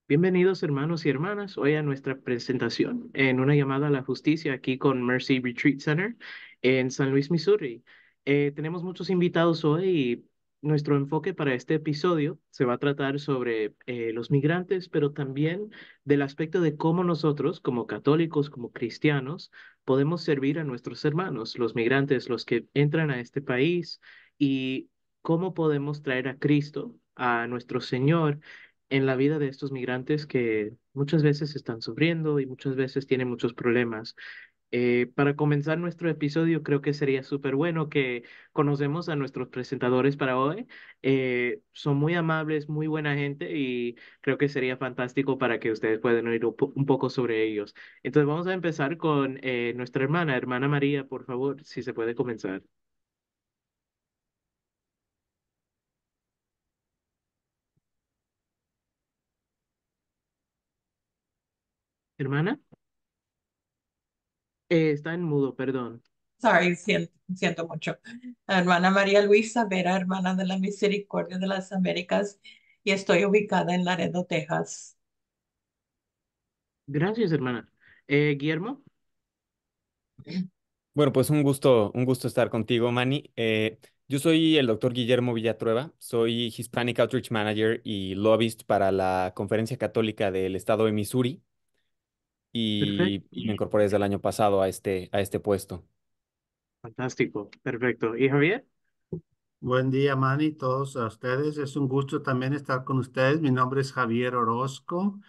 Bienvenidos hermanos y hermanas hoy a nuestra presentación en una llamada a la justicia aquí con Mercy Retreat Center en San Luis, Missouri. Tenemos muchos invitados hoy y nuestro enfoque para este episodio se va a tratar sobre los migrantes, pero también del aspecto de cómo nosotros, como católicos, como cristianos, podemos servir a nuestros hermanos, los migrantes, los que entran a este país y cómo podemos traer a Cristo, a nuestro Señor en la vida de estos migrantes que muchas veces están sufriendo y muchas veces tienen muchos problemas. Para comenzar nuestro episodio, creo que sería súper bueno que conocemos a nuestros presentadores para hoy. Son muy amables, muy buena gente y creo que sería fantástico para que ustedes puedan oír un poco sobre ellos. Entonces vamos a empezar con nuestra hermana María, por favor, si se puede comenzar. Hermana, está en mudo, perdón. Sorry, siento mucho. Hermana María Luisa Vera, hermana de la Misericordia de las Américas, y estoy ubicada en Laredo, Texas. Gracias, hermana. Guillermo. Bueno, pues un gusto estar contigo, Manny. Yo soy el doctor Guillermo Villatrueva, soy Hispanic Outreach Manager y lobbyist para la Conferencia Católica del Estado de Missouri y Perfecto. me incorporé desde el año pasado a este puesto. Fantástico, perfecto. ¿Y Javier? Buen día, Manny, todos a ustedes. Es un gusto también estar con ustedes. Mi nombre es Javier Orozco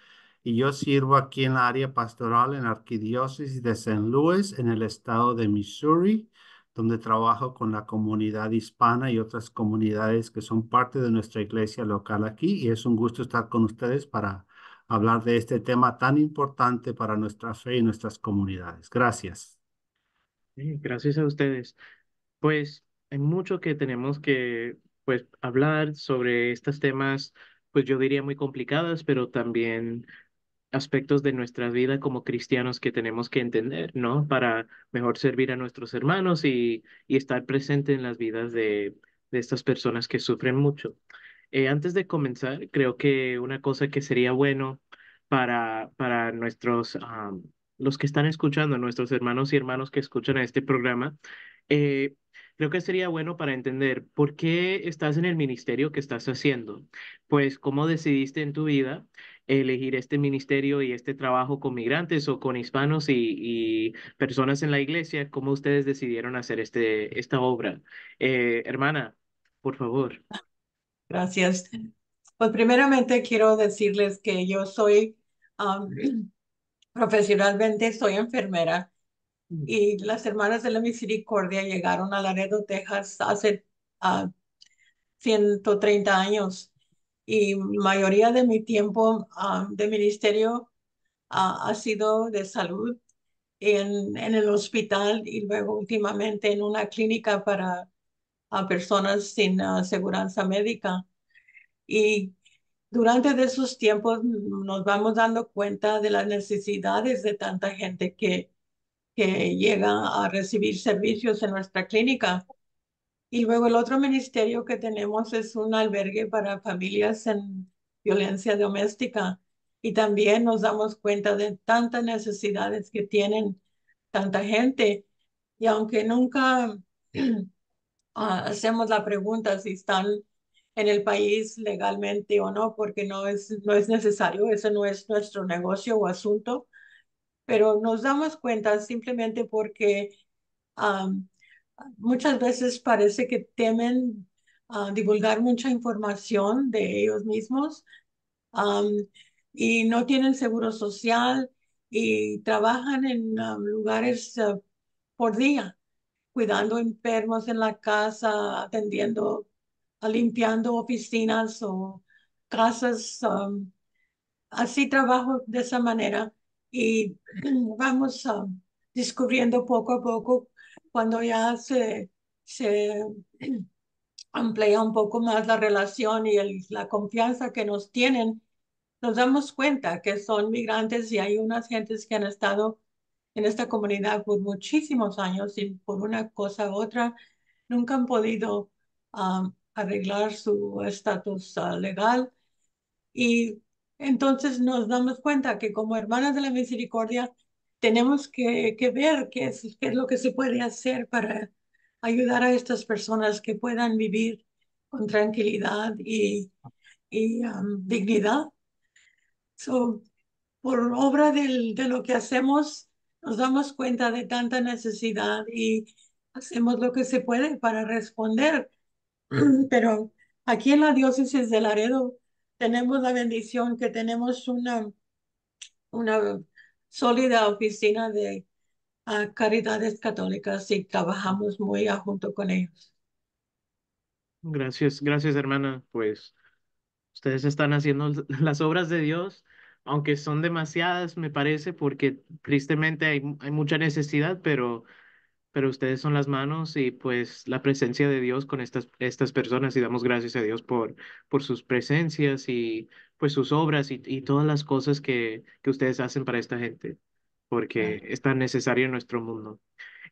y yo sirvo aquí en la área pastoral en la Arquidiócesis de San Luis, en el estado de Missouri, donde trabajo con la comunidad hispana y otras comunidades que son parte de nuestra iglesia local aquí. Y es un gusto estar con ustedes para hablar de este tema tan importante para nuestra fe y nuestras comunidades. Gracias. Gracias a ustedes. Pues hay mucho que tenemos que pues hablar sobre estos temas, pues yo diría muy complicadas, pero también aspectos de nuestra vida como cristianos que tenemos que entender, ¿no? Para mejor servir a nuestros hermanos y estar presente en las vidas de estas personas que sufren mucho. Antes de comenzar, creo que una cosa que sería bueno para nuestros, los que están escuchando, nuestros hermanos y hermanos que escuchan a este programa, eh, creo que sería bueno para entender por qué estás en el ministerio que estás haciendo. Pues, ¿cómo decidiste en tu vida elegir este ministerio y este trabajo con migrantes o con hispanos y personas en la iglesia? ¿Cómo ustedes decidieron hacer esta obra? Hermana, por favor. Gracias. Pues primeramente quiero decirles que yo soy, um, profesionalmente soy enfermera y las hermanas de la Misericordia llegaron a Laredo, Texas hace 130 años y mayoría de mi tiempo de ministerio ha sido de salud en el hospital y luego últimamente en una clínica para personas sin aseguranza médica. Y durante de esos tiempos nos vamos dando cuenta de las necesidades de tanta gente que llega a recibir servicios en nuestra clínica. Y luego el otro ministerio que tenemos es un albergue para familias en violencia doméstica. Y también nos damos cuenta de tantas necesidades que tienen tanta gente. Y aunque nunca hacemos la pregunta si están en el país legalmente o no, porque no es necesario, ese no es nuestro negocio o asunto, pero nos damos cuenta simplemente porque um, muchas veces parece que temen divulgar mucha información de ellos mismos um, y no tienen seguro social y trabajan en lugares por día, cuidando enfermos en la casa, atendiendo, limpiando oficinas o casas. Así trabajo de esa manera y vamos descubriendo poco a poco cuando ya se amplía un poco más la relación y la confianza que nos tienen, nos damos cuenta que son migrantes y hay unas gentes que han estado en esta comunidad por muchísimos años y por una cosa u otra nunca han podido arreglar su estatus legal Y entonces nos damos cuenta que como hermanas de la misericordia tenemos que ver qué es lo que se puede hacer para ayudar a estas personas que puedan vivir con tranquilidad y dignidad. So, por obra de lo que hacemos, nos damos cuenta de tanta necesidad y hacemos lo que se puede para responder. Pero aquí en la diócesis de Laredo tenemos la bendición que tenemos una sólida oficina de caridades católicas y trabajamos muy junto con ellos. Gracias, gracias, hermana. Pues ustedes están haciendo las obras de Dios, aunque son demasiadas, me parece, porque tristemente hay mucha necesidad, pero ustedes son las manos y pues la presencia de Dios con estas personas y damos gracias a Dios por sus presencias y pues sus obras y todas las cosas que ustedes hacen para esta gente, porque es tan necesario en nuestro mundo.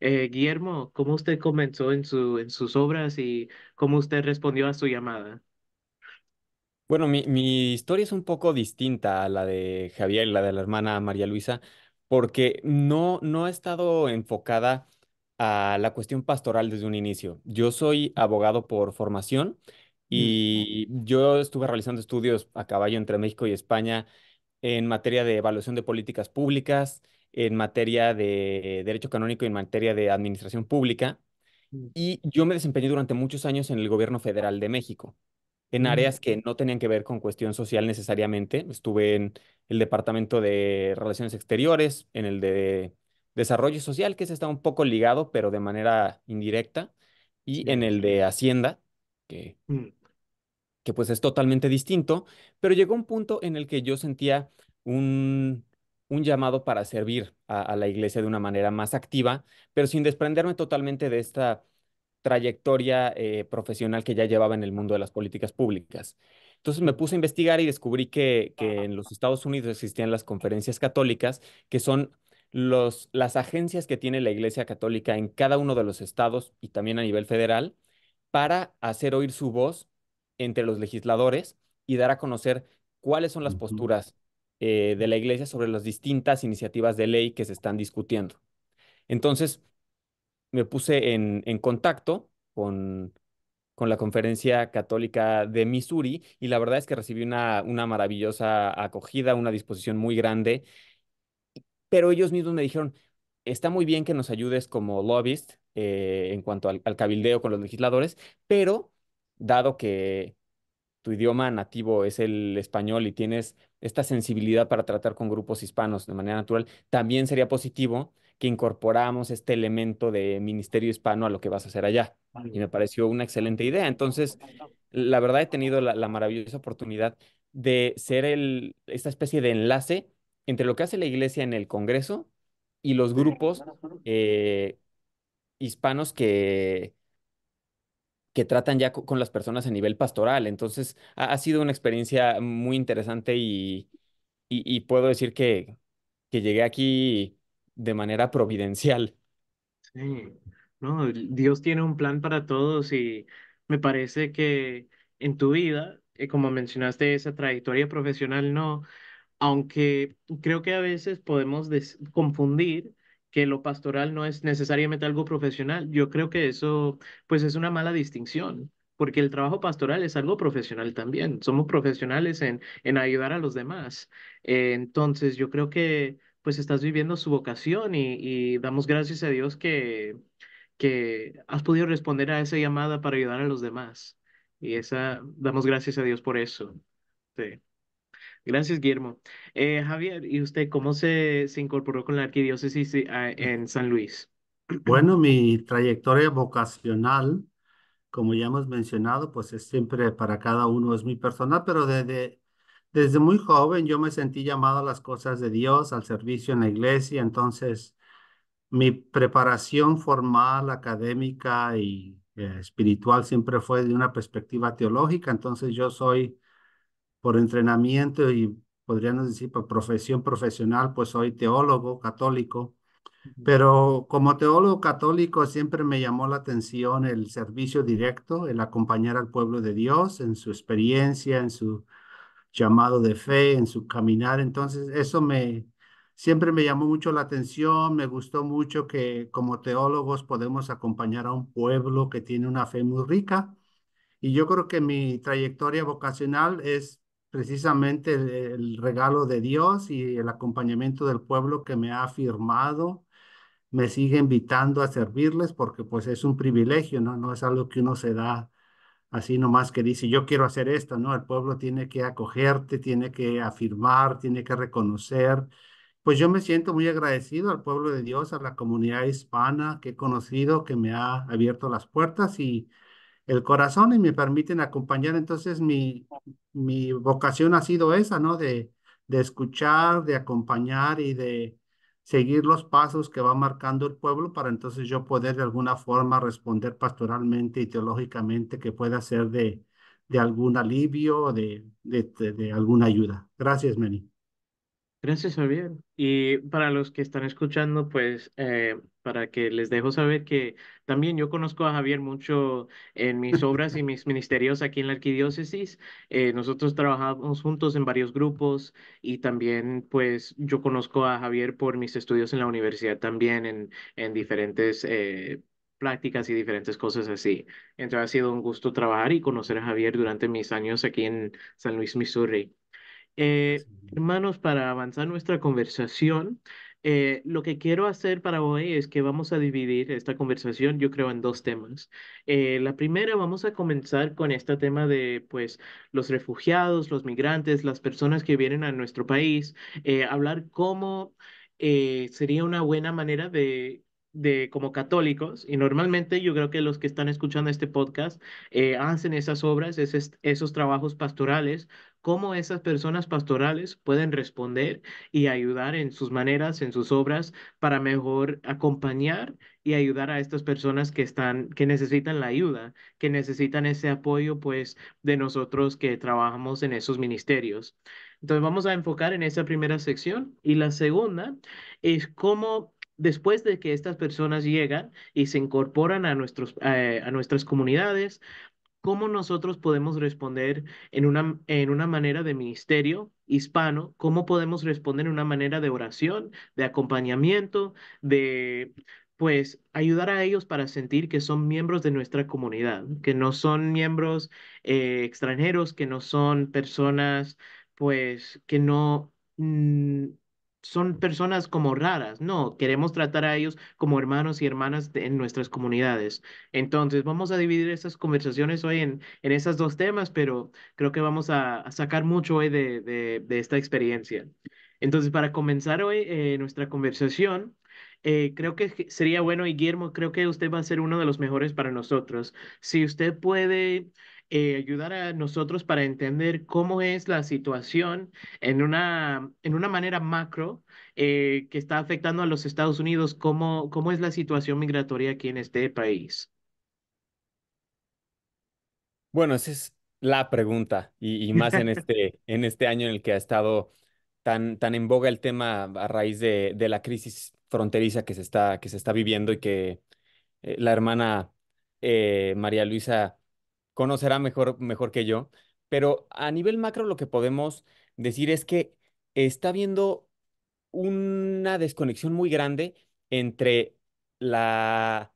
Guillermo, ¿cómo usted comenzó en sus obras y cómo usted respondió a su llamada? Bueno, mi historia es un poco distinta a la de Javier y la de la hermana María Luisa, porque no ha estado enfocada a la cuestión pastoral desde un inicio. Yo soy abogado por formación Mm, y yo estuve realizando estudios a caballo entre México y España en materia de evaluación de políticas públicas, en materia de derecho canónico y en materia de administración pública. mm, Y yo me desempeñé durante muchos años en el gobierno federal de México en mm, áreas que no tenían que ver con cuestión social necesariamente. Estuve en el Departamento de Relaciones Exteriores, en el de Desarrollo Social, que ese está un poco ligado, pero de manera indirecta, y en sí, el de Hacienda, que, mm, que pues es totalmente distinto, pero llegó un punto en el que yo sentía un, un llamado para servir a la iglesia de una manera más activa, pero sin desprenderme totalmente de esta trayectoria profesional que ya llevaba en el mundo de las políticas públicas. Entonces me mm, puse a investigar y descubrí que en los Estados Unidos existían las conferencias católicas, que son las agencias que tiene la Iglesia Católica en cada uno de los estados y también a nivel federal para hacer oír su voz entre los legisladores y dar a conocer cuáles son las Ujú. posturas de la Iglesia sobre las distintas iniciativas de ley que se están discutiendo. Entonces, me puse en contacto con la Conferencia Católica de Missouri y la verdad es que recibí una maravillosa acogida, una disposición muy grande, pero ellos mismos me dijeron, está muy bien que nos ayudes como lobbyist en cuanto al cabildeo con los legisladores, pero dado que tu idioma nativo es el español y tienes esta sensibilidad para tratar con grupos hispanos de manera natural, también sería positivo que incorporáramos este elemento de ministerio hispano a lo que vas a hacer allá. Y me pareció una excelente idea. Entonces, la verdad he tenido la maravillosa oportunidad de ser esta especie de enlace entre lo que hace la iglesia en el Congreso y los grupos eh, hispanos que tratan ya con las personas a nivel pastoral. Entonces, ha sido una experiencia muy interesante y puedo decir que llegué aquí de manera providencial. sí. No, Dios tiene un plan para todos y me parece que en tu vida, como mencionaste esa trayectoria profesional, no. Aunque creo que a veces podemos confundir que lo pastoral no es necesariamente algo profesional. Yo creo que eso, pues, es una mala distinción, porque el trabajo pastoral es algo profesional también. Somos profesionales en ayudar a los demás. Entonces, yo creo que, pues, estás viviendo su vocación y damos gracias a Dios que has podido responder a esa llamada para ayudar a los demás. Damos gracias a Dios por eso. Sí. Gracias, Guillermo. Javier, ¿y usted cómo se incorporó con la arquidiócesis en San Luis? Bueno, mi trayectoria vocacional, como ya hemos mencionado, pues es siempre para cada uno es muy personal, pero desde muy joven yo me sentí llamado a las cosas de Dios, al servicio en la iglesia. Entonces mi preparación formal, académica y espiritual siempre fue de una perspectiva teológica. Entonces yo soy por entrenamiento y podríamos decir por profesión profesional, pues soy teólogo católico. Ujú, Pero como teólogo católico siempre me llamó la atención el servicio directo, el acompañar al pueblo de Dios en su experiencia, en su llamado de fe, en su caminar. Entonces, siempre me llamó mucho la atención, me gustó mucho que como teólogos podemos acompañar a un pueblo que tiene una fe muy rica. Y yo creo que mi trayectoria vocacional es precisamente el regalo de Dios y el acompañamiento del pueblo que me ha afirmado, me sigue invitando a servirles porque pues es un privilegio, ¿no? No es algo que uno se da así nomás que dice, yo quiero hacer esto, ¿no? El pueblo tiene que acogerte, tiene que afirmar, tiene que reconocer. Pues yo me siento muy agradecido al pueblo de Dios, a la comunidad hispana que he conocido, que me ha abierto las puertas y el corazón y me permiten acompañar. Entonces mi vocación ha sido esa, ¿no? De escuchar, de acompañar y de seguir los pasos que va marcando el pueblo para entonces yo poder de alguna forma responder pastoralmente y teológicamente que pueda ser de algún alivio, de alguna ayuda. Gracias, Meni. Gracias, Javier. Y para los que están escuchando, pues para que les dejo saber que también yo conozco a Javier mucho en mis obras y mis ministerios aquí en la arquidiócesis. Nosotros trabajamos juntos en varios grupos y también pues yo conozco a Javier por mis estudios en la universidad también en diferentes prácticas y diferentes cosas así. Entonces ha sido un gusto trabajar y conocer a Javier durante mis años aquí en San Luis, Missouri. Hermanos, para avanzar nuestra conversación, lo que quiero hacer para hoy es que vamos a dividir esta conversación, yo creo, en dos temas. La primera, vamos a comenzar con este tema de, pues, los refugiados, los migrantes, las personas que vienen a nuestro país, hablar cómo sería una buena manera de, como católicos, y normalmente yo creo que los que están escuchando este podcast hacen esas obras, esos trabajos pastorales, cómo esas personas pastorales pueden responder y ayudar en sus maneras, en sus obras, para mejor acompañar y ayudar a estas personas que necesitan la ayuda, que necesitan ese apoyo, pues, de nosotros que trabajamos en esos ministerios. Entonces, vamos a enfocar en esa primera sección y la segunda es cómo después de que estas personas llegan y se incorporan a nuestras comunidades, cómo nosotros podemos responder en una manera de ministerio hispano, cómo podemos responder en una manera de oración, de acompañamiento, de pues ayudar a ellos para sentir que son miembros de nuestra comunidad, que no son miembros extranjeros, que no son personas pues que no son personas como raras. No, queremos tratar a ellos como hermanos y hermanas en nuestras comunidades. Entonces, vamos a dividir estas conversaciones hoy en esos dos temas, pero creo que vamos a sacar mucho hoy de esta experiencia. Entonces, para comenzar hoy nuestra conversación, creo que sería bueno, y Guillermo, creo que usted va a ser uno de los mejores para nosotros. Si usted puede ayudar a nosotros para entender cómo es la situación en una manera macro que está afectando a los Estados Unidos, cómo es la situación migratoria aquí en este país. Bueno, esa es la pregunta, y más en este año en el que ha estado tan en boga el tema a raíz de la crisis fronteriza que se está viviendo y que la hermana María Luisa conocerá mejor que yo. Pero a nivel macro lo que podemos decir es que está habiendo una desconexión muy grande entre la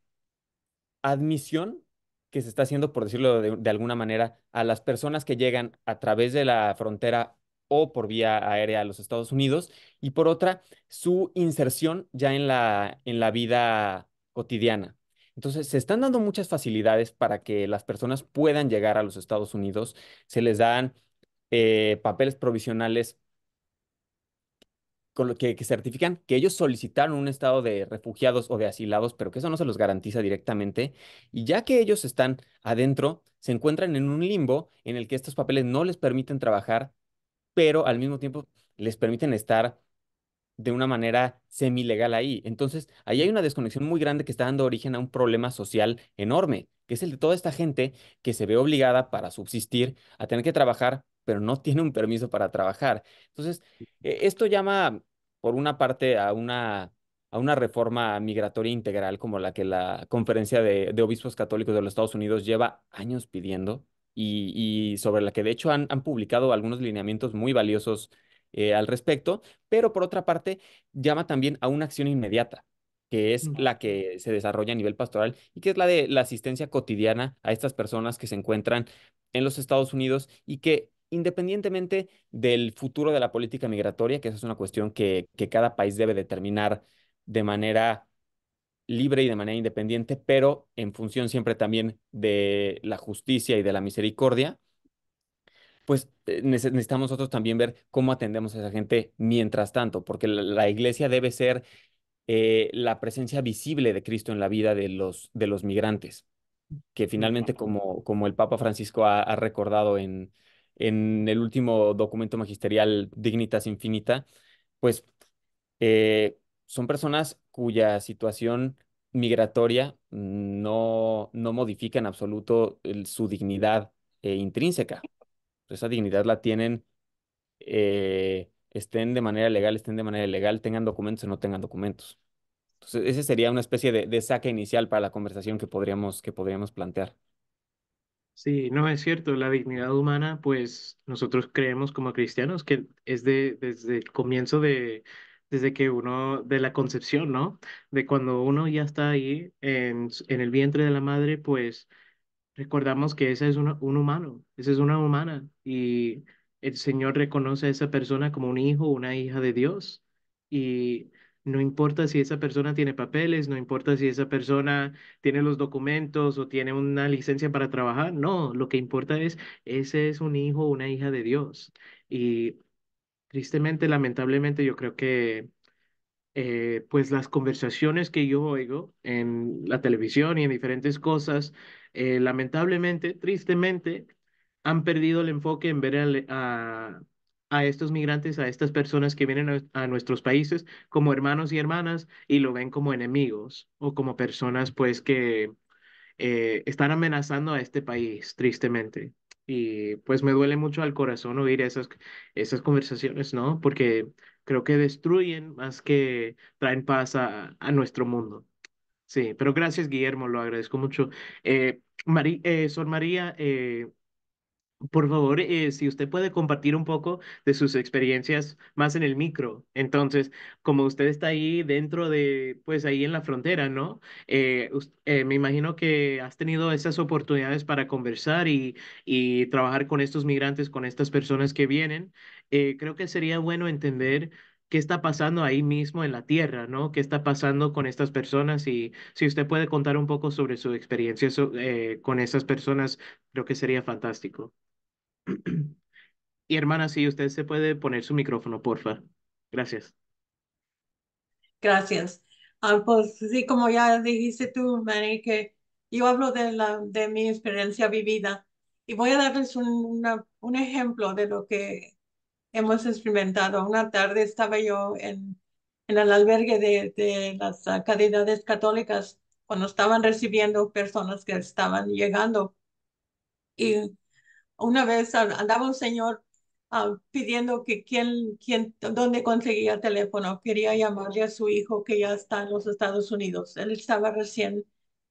admisión que se está haciendo, por decirlo de alguna manera, a las personas que llegan a través de la frontera o por vía aérea a los Estados Unidos, y por otra, su inserción ya en la vida cotidiana. Entonces, se están dando muchas facilidades para que las personas puedan llegar a los Estados Unidos. Se les dan papeles provisionales con lo que certifican que ellos solicitaron un estado de refugiados o de asilados, pero que eso no se los garantiza directamente. Y ya que ellos están adentro, se encuentran en un limbo en el que estos papeles no les permiten trabajar, pero al mismo tiempo les permiten estar de una manera semilegal ahí. Entonces, ahí hay una desconexión muy grande que está dando origen a un problema social enorme, que es el de toda esta gente que se ve obligada para subsistir a tener que trabajar, pero no tiene un permiso para trabajar. Entonces, esto llama, por una parte, a una reforma migratoria integral como la que la Conferencia de Obispos Católicos de los Estados Unidos lleva años pidiendo. y sobre la que de hecho han publicado algunos lineamientos muy valiosos al respecto, pero por otra parte llama también a una acción inmediata, que es Mm. la que se desarrolla a nivel pastoral y que es la de la asistencia cotidiana a estas personas que se encuentran en los Estados Unidos y que independientemente del futuro de la política migratoria, que esa es una cuestión que cada país debe determinar de manera libre y de manera independiente, pero en función siempre también de la justicia y de la misericordia, pues necesitamos nosotros también ver cómo atendemos a esa gente mientras tanto, porque la iglesia debe ser la presencia visible de Cristo en la vida de los migrantes, que finalmente, como el Papa Francisco ha recordado en el último documento magisterial Dignitas Infinita, pues son personas cuya situación migratoria no modifica en absoluto su dignidad intrínseca. Esa dignidad la tienen, estén de manera legal, estén de manera ilegal, tengan documentos o no tengan documentos. Entonces, ese sería una especie de saque inicial para la conversación que podríamos plantear. Sí, no es cierto, la dignidad humana, pues nosotros creemos como cristianos que es desde el comienzo desde que uno, de la concepción, ¿no? De cuando uno ya está ahí en el vientre de la madre, pues recordamos que ese es un humano, esa es una humana y el Señor reconoce a esa persona como un hijo o una hija de Dios y no importa si esa persona tiene papeles, no importa si esa persona tiene los documentos o tiene una licencia para trabajar, no, lo que importa es, ese es un hijo o una hija de Dios y tristemente, lamentablemente, yo creo que pues las conversaciones que yo oigo en la televisión y en diferentes cosas, lamentablemente, tristemente, han perdido el enfoque en ver a estos migrantes, a estas personas que vienen a nuestros países como hermanos y hermanas y lo ven como enemigos o como personas pues que están amenazando a este país, tristemente. Y pues me duele mucho al corazón oír esas conversaciones, ¿no? Porque creo que destruyen más que traen paz a nuestro mundo. Sí, pero gracias, Guillermo, lo agradezco mucho. Sor María, por favor, si usted puede compartir un poco de sus experiencias más en el micro. Entonces, como usted está ahí dentro de, pues ahí en la frontera, ¿no? Me imagino que has tenido esas oportunidades para conversar y trabajar con estos migrantes, con estas personas que vienen. Creo que sería bueno entender qué está pasando ahí mismo en la tierra, ¿no? ¿Qué está pasando con estas personas? Y si usted puede contar un poco sobre su experiencia con esas personas, creo que sería fantástico. Y hermana, si usted se puede poner su micrófono, porfa. Gracias. Gracias. Pues sí, como ya dijiste tú, Manny, que yo hablo de mi experiencia vivida y voy a darles un ejemplo de lo que hemos experimentado. Una tarde estaba yo en el albergue de las caridades católicas cuando estaban recibiendo personas que estaban llegando. Y una vez andaba un señor pidiendo que dónde conseguía teléfono. Quería llamarle a su hijo que ya está en los Estados Unidos. Él estaba recién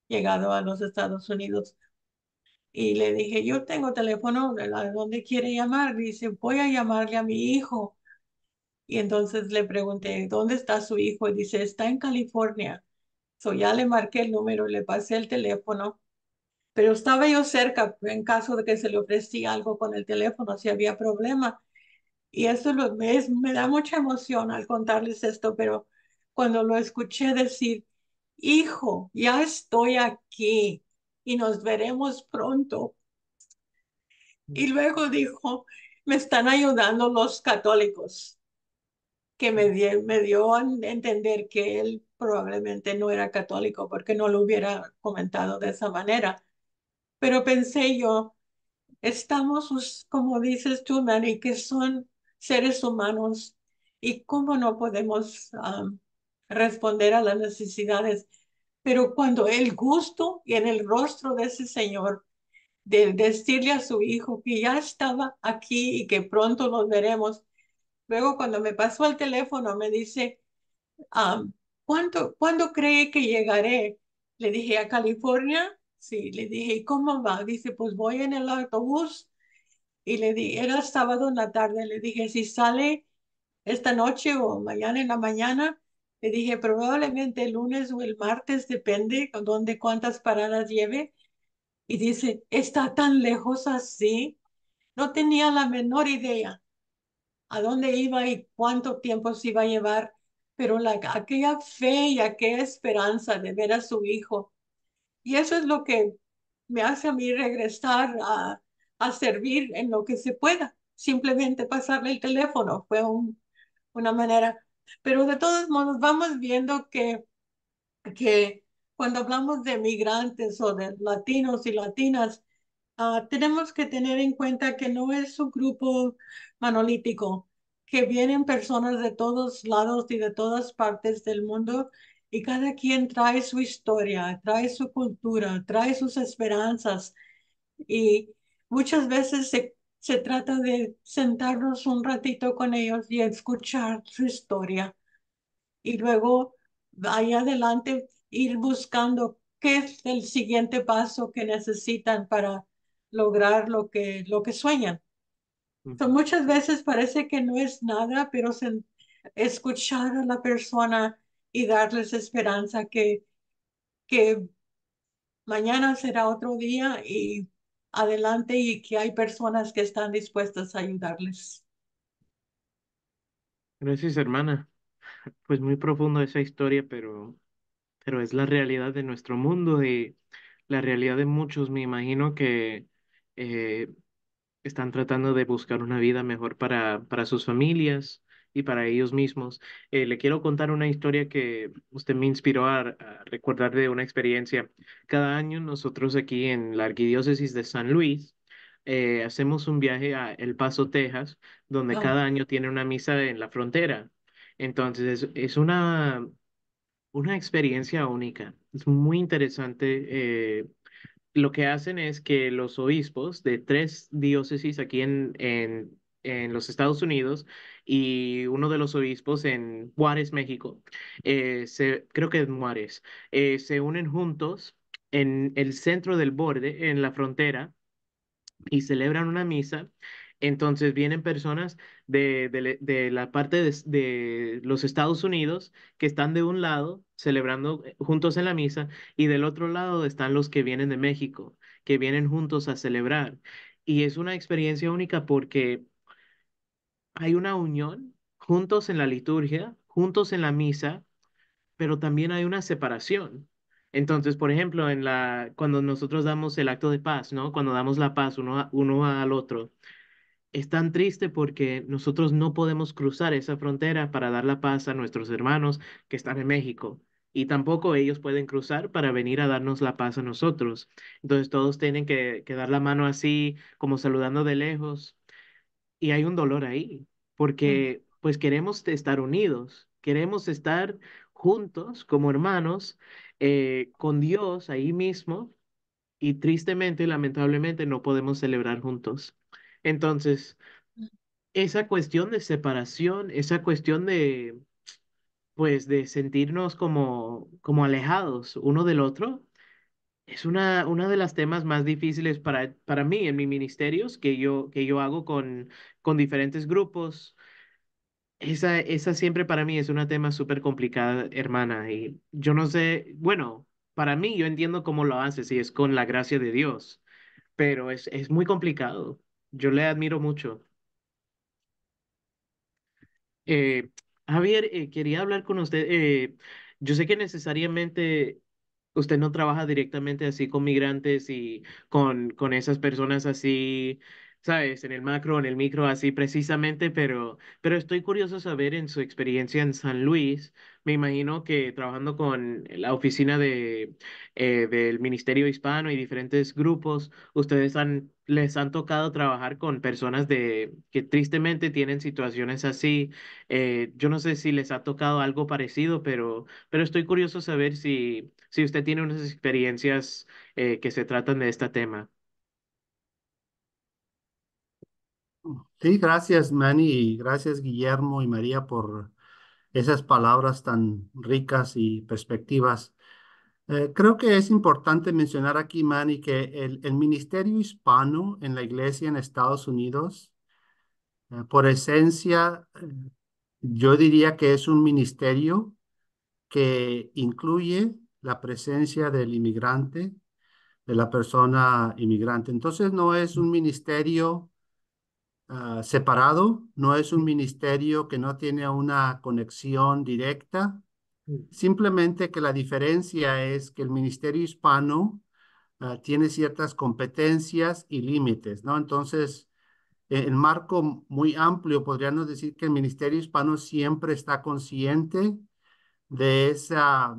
llegado a los Estados Unidos. Y le dije, yo tengo teléfono, ¿a dónde quiere llamar? Dice, voy a llamarle a mi hijo. Y entonces le pregunté, ¿dónde está su hijo? Y dice, está en California. So ya le marqué el número, le pasé el teléfono, pero estaba yo cerca en caso de que se le ofrecía algo con el teléfono, si había problema. Y eso me da mucha emoción al contarles esto, pero cuando lo escuché decir, hijo, ya estoy aquí y nos veremos pronto. Y luego dijo, me están ayudando los católicos, que me dio a entender que él probablemente no era católico porque no lo hubiera comentado de esa manera. Pero pensé yo, estamos, como dices tú, Manny, que son seres humanos y cómo no podemos responder a las necesidades. Pero cuando el gusto y en el rostro de ese señor de decirle a su hijo que ya estaba aquí y que pronto nos veremos, luego cuando me pasó el teléfono me dice, cuándo cree que llegaré? Le dije, a California. Sí, le dije, ¿y cómo va? Dice, pues voy en el autobús. Y le dije, era sábado en la tarde, le dije, si sale esta noche o mañana en la mañana, le dije, probablemente el lunes o el martes, depende con dónde, cuántas paradas lleve. Y dice, está tan lejos así. No tenía la menor idea a dónde iba y cuánto tiempo se iba a llevar, pero aquella fe y aquella esperanza de ver a su hijo. Y eso es lo que me hace a mí regresar a servir en lo que se pueda. Simplemente pasarle el teléfono fue una manera. Pero de todos modos, vamos viendo que cuando hablamos de migrantes o de latinos y latinas, tenemos que tener en cuenta que no es un grupo monolítico, que vienen personas de todos lados y de todas partes del mundo y cada quien trae su historia, trae su cultura, trae sus esperanzas y muchas veces se trata de sentarnos un ratito con ellos y escuchar su historia y luego ahí adelante ir buscando qué es el siguiente paso que necesitan para lograr lo que sueñan. So, Ujú. muchas veces parece que no es nada, pero escuchar a la persona y darles esperanza que mañana será otro día y adelante y que hay personas que están dispuestas a ayudarles. Gracias, hermana. Pues muy profundo esa historia, pero es la realidad de nuestro mundo y la realidad de muchos. Me imagino que eh, están tratando de buscar una vida mejor para sus familias y para ellos mismos. Le quiero contar una historia que usted me inspiró a recordar de una experiencia. Cada año nosotros aquí en la Arquidiócesis de San Luis hacemos un viaje a El Paso, Texas, donde Oh, cada año tiene una misa en la frontera. Entonces es una experiencia única. Es muy interesante. Lo que hacen es que los obispos de tres diócesis aquí en los Estados Unidos y uno de los obispos en Juárez, México, creo que en Juárez, se unen juntos en el centro del borde, en la frontera, y celebran una misa. Entonces vienen personas de la parte de los Estados Unidos que están de un lado celebrando juntos en la misa y del otro lado están los que vienen de México, que vienen juntos a celebrar. Y es una experiencia única porque hay una unión juntos en la liturgia, juntos en la misa, pero también hay una separación. Entonces, por ejemplo, cuando nosotros damos el acto de paz, ¿no? Cuando damos la paz uno al otro, es tan triste porque nosotros no podemos cruzar esa frontera para dar la paz a nuestros hermanos que están en México. Y tampoco ellos pueden cruzar para venir a darnos la paz a nosotros. Entonces todos tienen que dar la mano así, como saludando de lejos. Y hay un dolor ahí, mm, porque pues queremos estar unidos, queremos estar juntos como hermanos, con Dios ahí mismo, y tristemente, lamentablemente, no podemos celebrar juntos. Entonces, esa cuestión de separación, esa cuestión pues, de sentirnos como alejados uno del otro, es una de las temas más difíciles para mí en mis ministerios que yo hago con diferentes grupos. Esa siempre para mí es una tema súper complicada, hermana. Y yo no sé, bueno, para mí yo entiendo cómo lo haces y es con la gracia de Dios, pero es muy complicado. Yo le admiro mucho. Eh, Javier, quería hablar con usted. Yo sé que necesariamente usted no trabaja directamente así con migrantes y con esas personas así, ¿sabes? En el macro, en el micro, así precisamente, pero estoy curioso saber en su experiencia en San Luis. Me imagino que trabajando con la oficina del Ministerio Hispano y diferentes grupos, les han tocado trabajar con personas que tristemente tienen situaciones así. Yo no sé si les ha tocado algo parecido, pero estoy curioso saber si usted tiene unas experiencias que se tratan de este tema. Sí, gracias Manny y gracias Guillermo y María por esas palabras tan ricas y perspectivas. Creo que es importante mencionar aquí, Manny, que el ministerio hispano en la iglesia en Estados Unidos, por esencia, yo diría que es un ministerio que incluye la presencia del inmigrante, de la persona inmigrante. Entonces no es un ministerio separado, no es un ministerio que no tiene una conexión directa, simplemente que la diferencia es que el ministerio hispano tiene ciertas competencias y límites, ¿no? Entonces, en marco muy amplio, podríamos decir que el ministerio hispano siempre está consciente de esa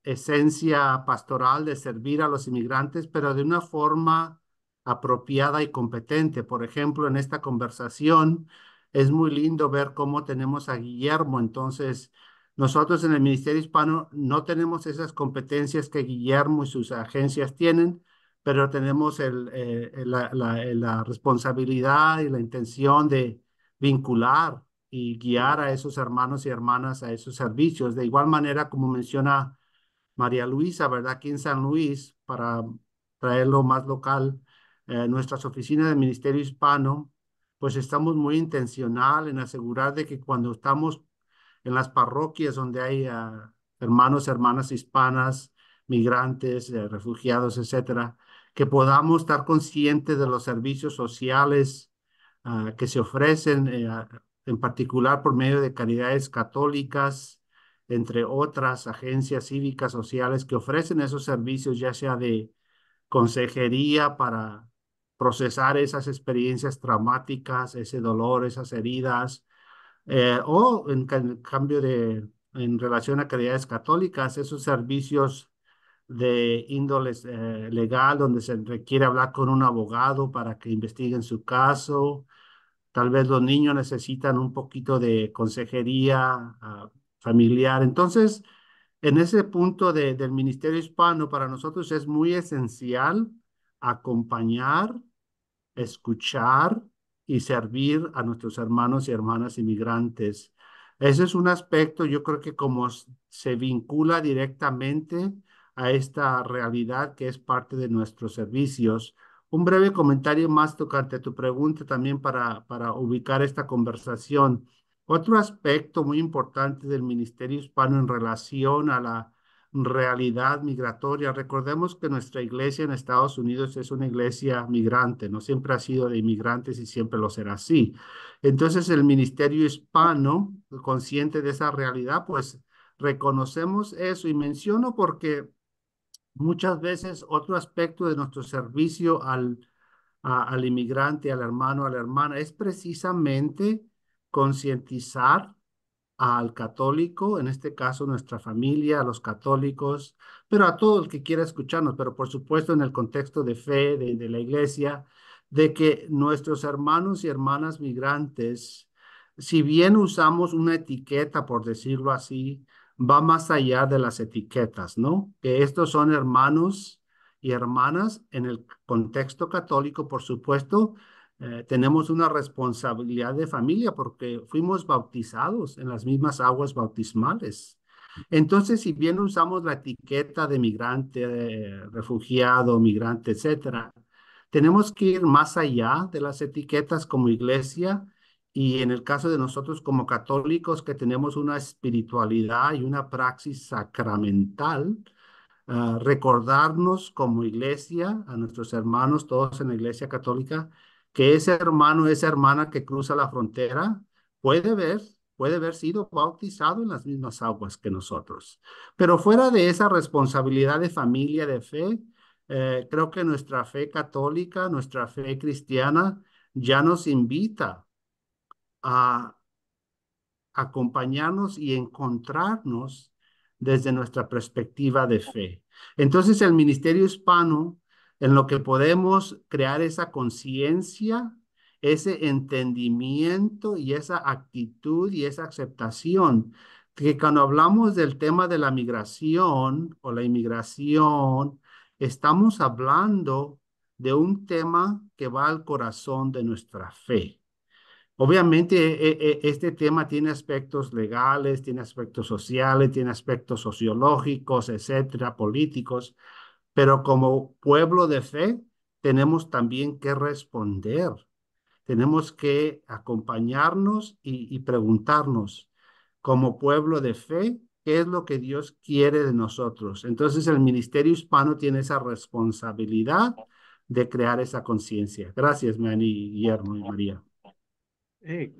esencia pastoral de servir a los inmigrantes, pero de una forma apropiada y competente. Por ejemplo, en esta conversación es muy lindo ver cómo tenemos a Guillermo. Entonces, nosotros en el Ministerio Hispano no tenemos esas competencias que Guillermo y sus agencias tienen, pero tenemos la responsabilidad y la intención de vincular y guiar a esos hermanos y hermanas a esos servicios. De igual manera, como menciona María Luisa, ¿verdad? Aquí en San Luis, para traerlo más local, nuestras oficinas del Ministerio Hispano, pues estamos muy intencional en asegurar de que cuando estamos en las parroquias donde hay hermanos, hermanas hispanas, migrantes, refugiados, etcétera, que podamos estar conscientes de los servicios sociales que se ofrecen, en particular por medio de caridades católicas, entre otras agencias cívicas sociales que ofrecen esos servicios, ya sea de consejería para procesar esas experiencias traumáticas, ese dolor, esas heridas, o cambio en relación a caridades católicas, esos servicios de índole legal, donde se requiere hablar con un abogado para que investiguen su caso. Tal vez los niños necesitan un poquito de consejería familiar. Entonces, en ese punto del Ministerio Hispano, para nosotros es muy esencial acompañar, escuchar y servir a nuestros hermanos y hermanas inmigrantes. Ese es un aspecto, yo creo que como se vincula directamente a esta realidad que es parte de nuestros servicios. Un breve comentario más tocante a tu pregunta también para ubicar esta conversación. Otro aspecto muy importante del Ministerio Hispano en relación a la realidad migratoria. Recordemos que nuestra iglesia en Estados Unidos es una iglesia migrante, no siempre ha sido de inmigrantes y siempre lo será así. Entonces, el ministerio hispano, consciente de esa realidad, pues reconocemos eso y menciono porque muchas veces otro aspecto de nuestro servicio al inmigrante, al hermano, a la hermana, es precisamente concientizar al católico, en este caso nuestra familia, a los católicos, pero a todo el que quiera escucharnos, pero por supuesto en el contexto de fe de la iglesia, de que nuestros hermanos y hermanas migrantes, si bien usamos una etiqueta, por decirlo así, va más allá de las etiquetas, ¿no? Que estos son hermanos y hermanas en el contexto católico, por supuesto, tenemos una responsabilidad de familia porque fuimos bautizados en las mismas aguas bautismales. Entonces, si bien usamos la etiqueta de migrante, refugiado, migrante, etcétera, tenemos que ir más allá de las etiquetas como iglesia y en el caso de nosotros como católicos que tenemos una espiritualidad y una praxis sacramental, recordarnos como iglesia, a nuestros hermanos, todos en la iglesia católica, que ese hermano, esa hermana que cruza la frontera puede haber sido bautizado en las mismas aguas que nosotros. Pero fuera de esa responsabilidad de familia, de fe, creo que nuestra fe católica, nuestra fe cristiana, ya nos invita a acompañarnos y encontrarnos desde nuestra perspectiva de fe. Entonces, el ministerio hispano, en lo que podemos crear esa conciencia, ese entendimiento y esa actitud y esa aceptación, que cuando hablamos del tema de la migración o la inmigración, estamos hablando de un tema que va al corazón de nuestra fe. Obviamente, este tema tiene aspectos legales, tiene aspectos sociales, tiene aspectos sociológicos, etcétera, políticos, pero como pueblo de fe tenemos también que responder. Tenemos que acompañarnos y preguntarnos, como pueblo de fe, ¿qué es lo que Dios quiere de nosotros? Entonces el ministerio hispano tiene esa responsabilidad de crear esa conciencia. Gracias, Manny, Guillermo y María.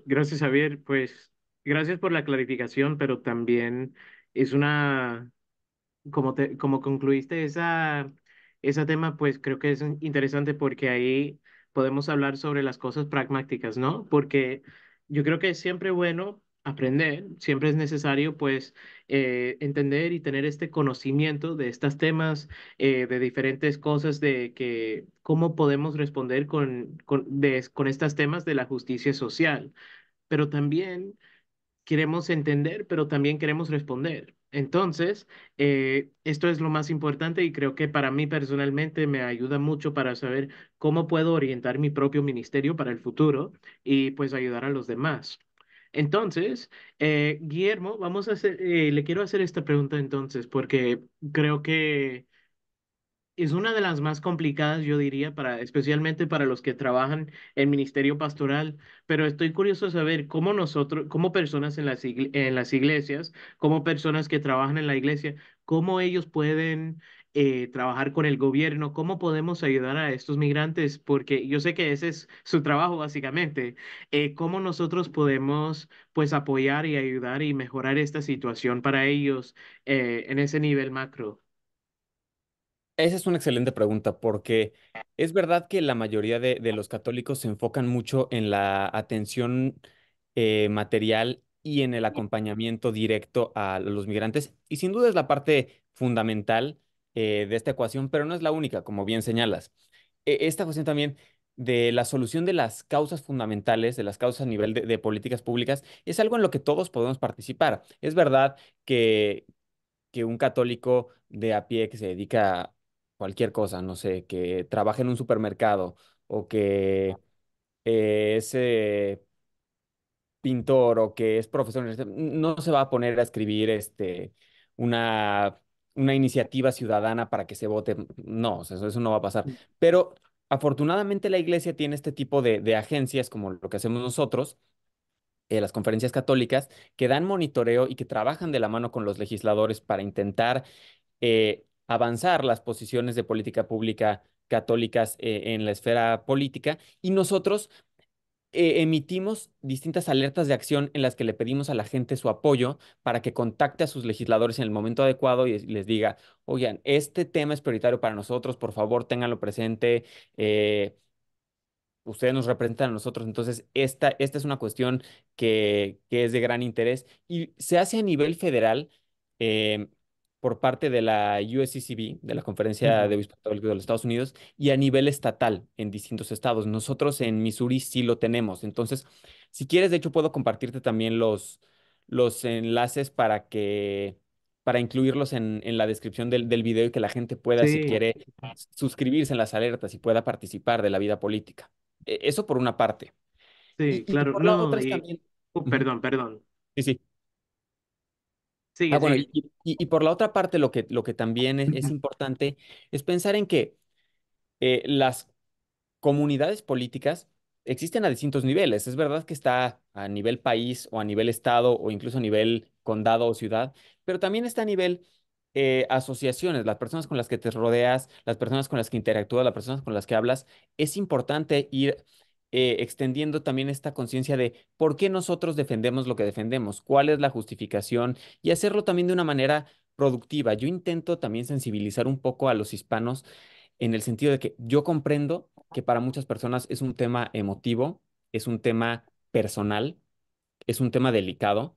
Gracias, Javier. Pues gracias por la clarificación, pero también es una como concluiste ese tema, pues creo que es interesante porque ahí podemos hablar sobre las cosas pragmáticas, ¿no? Porque yo creo que es siempre bueno aprender, siempre es necesario, pues, entender y tener este conocimiento de estos temas, de diferentes cosas, de que cómo podemos responder con estos temas de la justicia social. Pero también queremos entender, pero también queremos responder. Entonces, esto es lo más importante y creo que para mí personalmente me ayuda mucho para saber cómo puedo orientar mi propio ministerio para el futuro y pues ayudar a los demás. Entonces, Guillermo, le quiero hacer esta pregunta entonces, porque creo que es una de las más complicadas, yo diría, especialmente para los que trabajan en ministerio pastoral, pero estoy curioso de saber cómo nosotros, como personas en las iglesias, como personas que trabajan en la iglesia, cómo ellos pueden trabajar con el gobierno, cómo podemos ayudar a estos migrantes, porque yo sé que ese es su trabajo básicamente, cómo nosotros podemos pues apoyar y ayudar y mejorar esta situación para ellos en ese nivel macro. Esa es una excelente pregunta porque es verdad que la mayoría de los católicos se enfocan mucho en la atención material y en el acompañamiento directo a los migrantes y sin duda es la parte fundamental de esta ecuación, pero no es la única, como bien señalas. Esta cuestión también de la solución de las causas fundamentales, de las causas a nivel de políticas públicas, es algo en lo que todos podemos participar. Es verdad que un católico de a pie que se dedica a cualquier cosa, no sé, que trabaja en un supermercado o que es pintor o que es profesor, no se va a poner a escribir una, una iniciativa ciudadana para que se vote. No, o sea, eso no va a pasar. Pero afortunadamente la iglesia tiene este tipo de agencias como lo que hacemos nosotros, las conferencias católicas, que dan monitoreo y que trabajan de la mano con los legisladores para intentar avanzar las posiciones de política pública católicas en la esfera política y nosotros emitimos distintas alertas de acción en las que le pedimos a la gente su apoyo para que contacte a sus legisladores en el momento adecuado y les diga, oigan, este tema es prioritario para nosotros, por favor, ténganlo presente. Ustedes nos representan a nosotros, entonces esta es una cuestión que es de gran interés y se hace a nivel federal eh, por parte de la USCCB, de la Conferencia de Ujú. Obispos Católicos de los Estados Unidos, y a nivel estatal en distintos estados. Nosotros en Missouri sí lo tenemos. Entonces, si quieres, de hecho, puedo compartirte también los enlaces para incluirlos en la descripción del video y que la gente pueda, si Sí, quiere, suscribirse en las alertas y pueda participar de la vida política. Eso por una parte. sí, Y claro, por la no, otra es también. Ujú. perdón, perdón. Sí, sí. Sigue, Bueno, sigue. y por la otra parte, lo que también es importante es pensar en que las comunidades políticas existen a distintos niveles. Es verdad que está a nivel país o a nivel estado o incluso a nivel condado o ciudad, pero también está a nivel asociaciones, las personas con las que te rodeas, las personas con las que interactúas, las personas con las que hablas. Es importante ir extendiendo también esta conciencia de por qué nosotros defendemos lo que defendemos, cuál es la justificación y hacerlo también de una manera productiva. Yo intento también sensibilizar un poco a los hispanos en el sentido de que yo comprendo que para muchas personas es un tema emotivo, es un tema personal, es un tema delicado,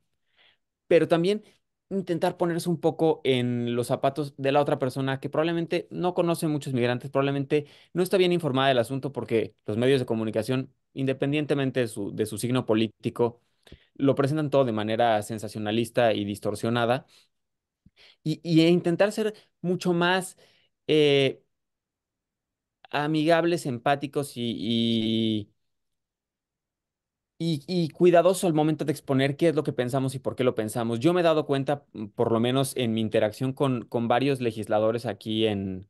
pero también intentar ponerse un poco en los zapatos de la otra persona que probablemente no conoce muchos migrantes, probablemente no está bien informada del asunto porque los medios de comunicación, independientemente de su signo político, lo presentan todo de manera sensacionalista y distorsionada, y intentar ser mucho más eh, amigables, empáticos y cuidadoso al momento de exponer qué es lo que pensamos y por qué lo pensamos. Yo me he dado cuenta, por lo menos en mi interacción con varios legisladores aquí en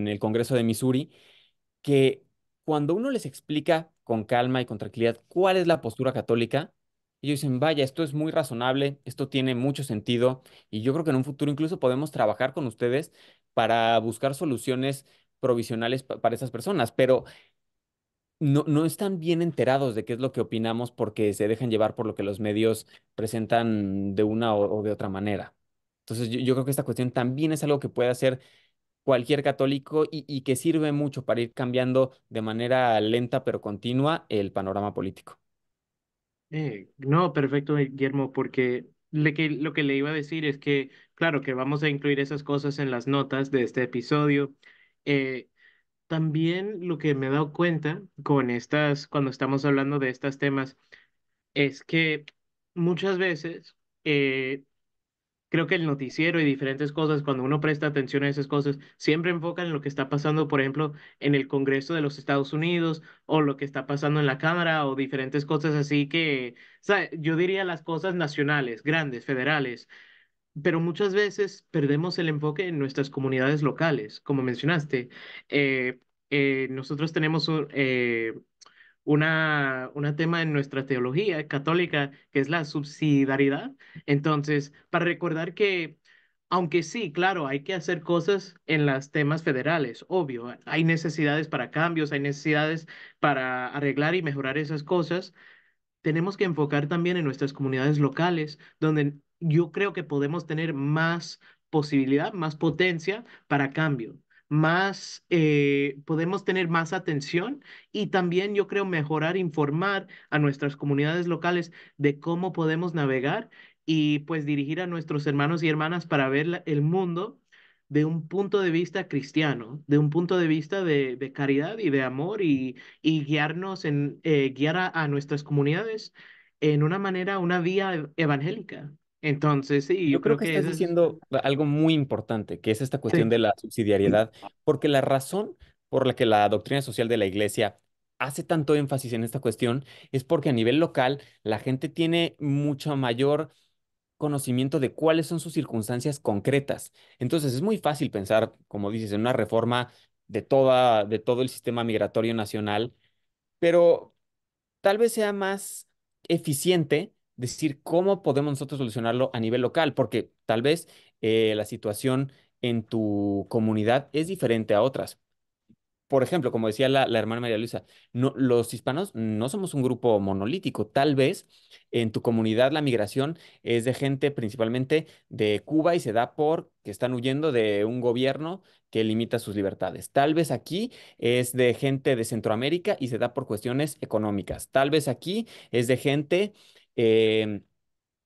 el Congreso de Missouri, que cuando uno les explica con calma y con tranquilidad cuál es la postura católica, ellos dicen, vaya, esto es muy razonable, esto tiene mucho sentido y yo creo que en un futuro incluso podemos trabajar con ustedes para buscar soluciones provisionales para esas personas, pero no están bien enterados de qué es lo que opinamos porque se dejan llevar por lo que los medios presentan de una o de otra manera. Entonces, yo creo que esta cuestión también es algo que puede hacer cualquier católico y que sirve mucho para ir cambiando de manera lenta pero continua el panorama político. No, perfecto, Guillermo, porque lo que le iba a decir es que, claro, que vamos a incluir esas cosas en las notas de este episodio. Eh, También lo que me he dado cuenta con cuando estamos hablando de estos temas, es que muchas veces eh, creo que el noticiero y diferentes cosas, cuando uno presta atención a esas cosas, siempre enfocan en lo que está pasando, por ejemplo, en el Congreso de los Estados Unidos o lo que está pasando en la Cámara o diferentes cosas así que, o sea, yo diría las cosas nacionales, grandes, federales, pero muchas veces perdemos el enfoque en nuestras comunidades locales, como mencionaste. Eh, Nosotros tenemos una tema en nuestra teología católica que es la subsidiariedad. Entonces, para recordar que, aunque sí, claro, hay que hacer cosas en los temas federales, obvio, hay necesidades para cambios, hay necesidades para arreglar y mejorar esas cosas, tenemos que enfocar también en nuestras comunidades locales, donde yo creo que podemos tener más posibilidad, más potencia para cambio, podemos tener más atención y también yo creo mejorar, informar a nuestras comunidades locales de cómo podemos navegar y pues dirigir a nuestros hermanos y hermanas para ver el mundo de un punto de vista cristiano, de un punto de vista de caridad y de amor y guiarnos guiar a nuestras comunidades en una manera, una vía evangélica. Entonces, sí, yo Yo creo creo que que estás eso es, diciendo algo muy importante, que es esta cuestión sí, de la subsidiariedad, porque la razón por la que la doctrina social de la Iglesia hace tanto énfasis en esta cuestión es porque a nivel local la gente tiene mucho mayor conocimiento de cuáles son sus circunstancias concretas. Entonces es muy fácil pensar, como dices, en una reforma de todo el sistema migratorio nacional, pero tal vez sea más eficiente decir cómo podemos nosotros solucionarlo a nivel local, porque tal vez la situación en tu comunidad es diferente a otras. Por ejemplo, como decía la hermana María Luisa, no, los hispanos no somos un grupo monolítico. Tal vez en tu comunidad la migración es de gente principalmente de Cuba y se da por que están huyendo de un gobierno que limita sus libertades. Tal vez aquí es de gente de Centroamérica y se da por cuestiones económicas. Tal vez aquí es de gente em,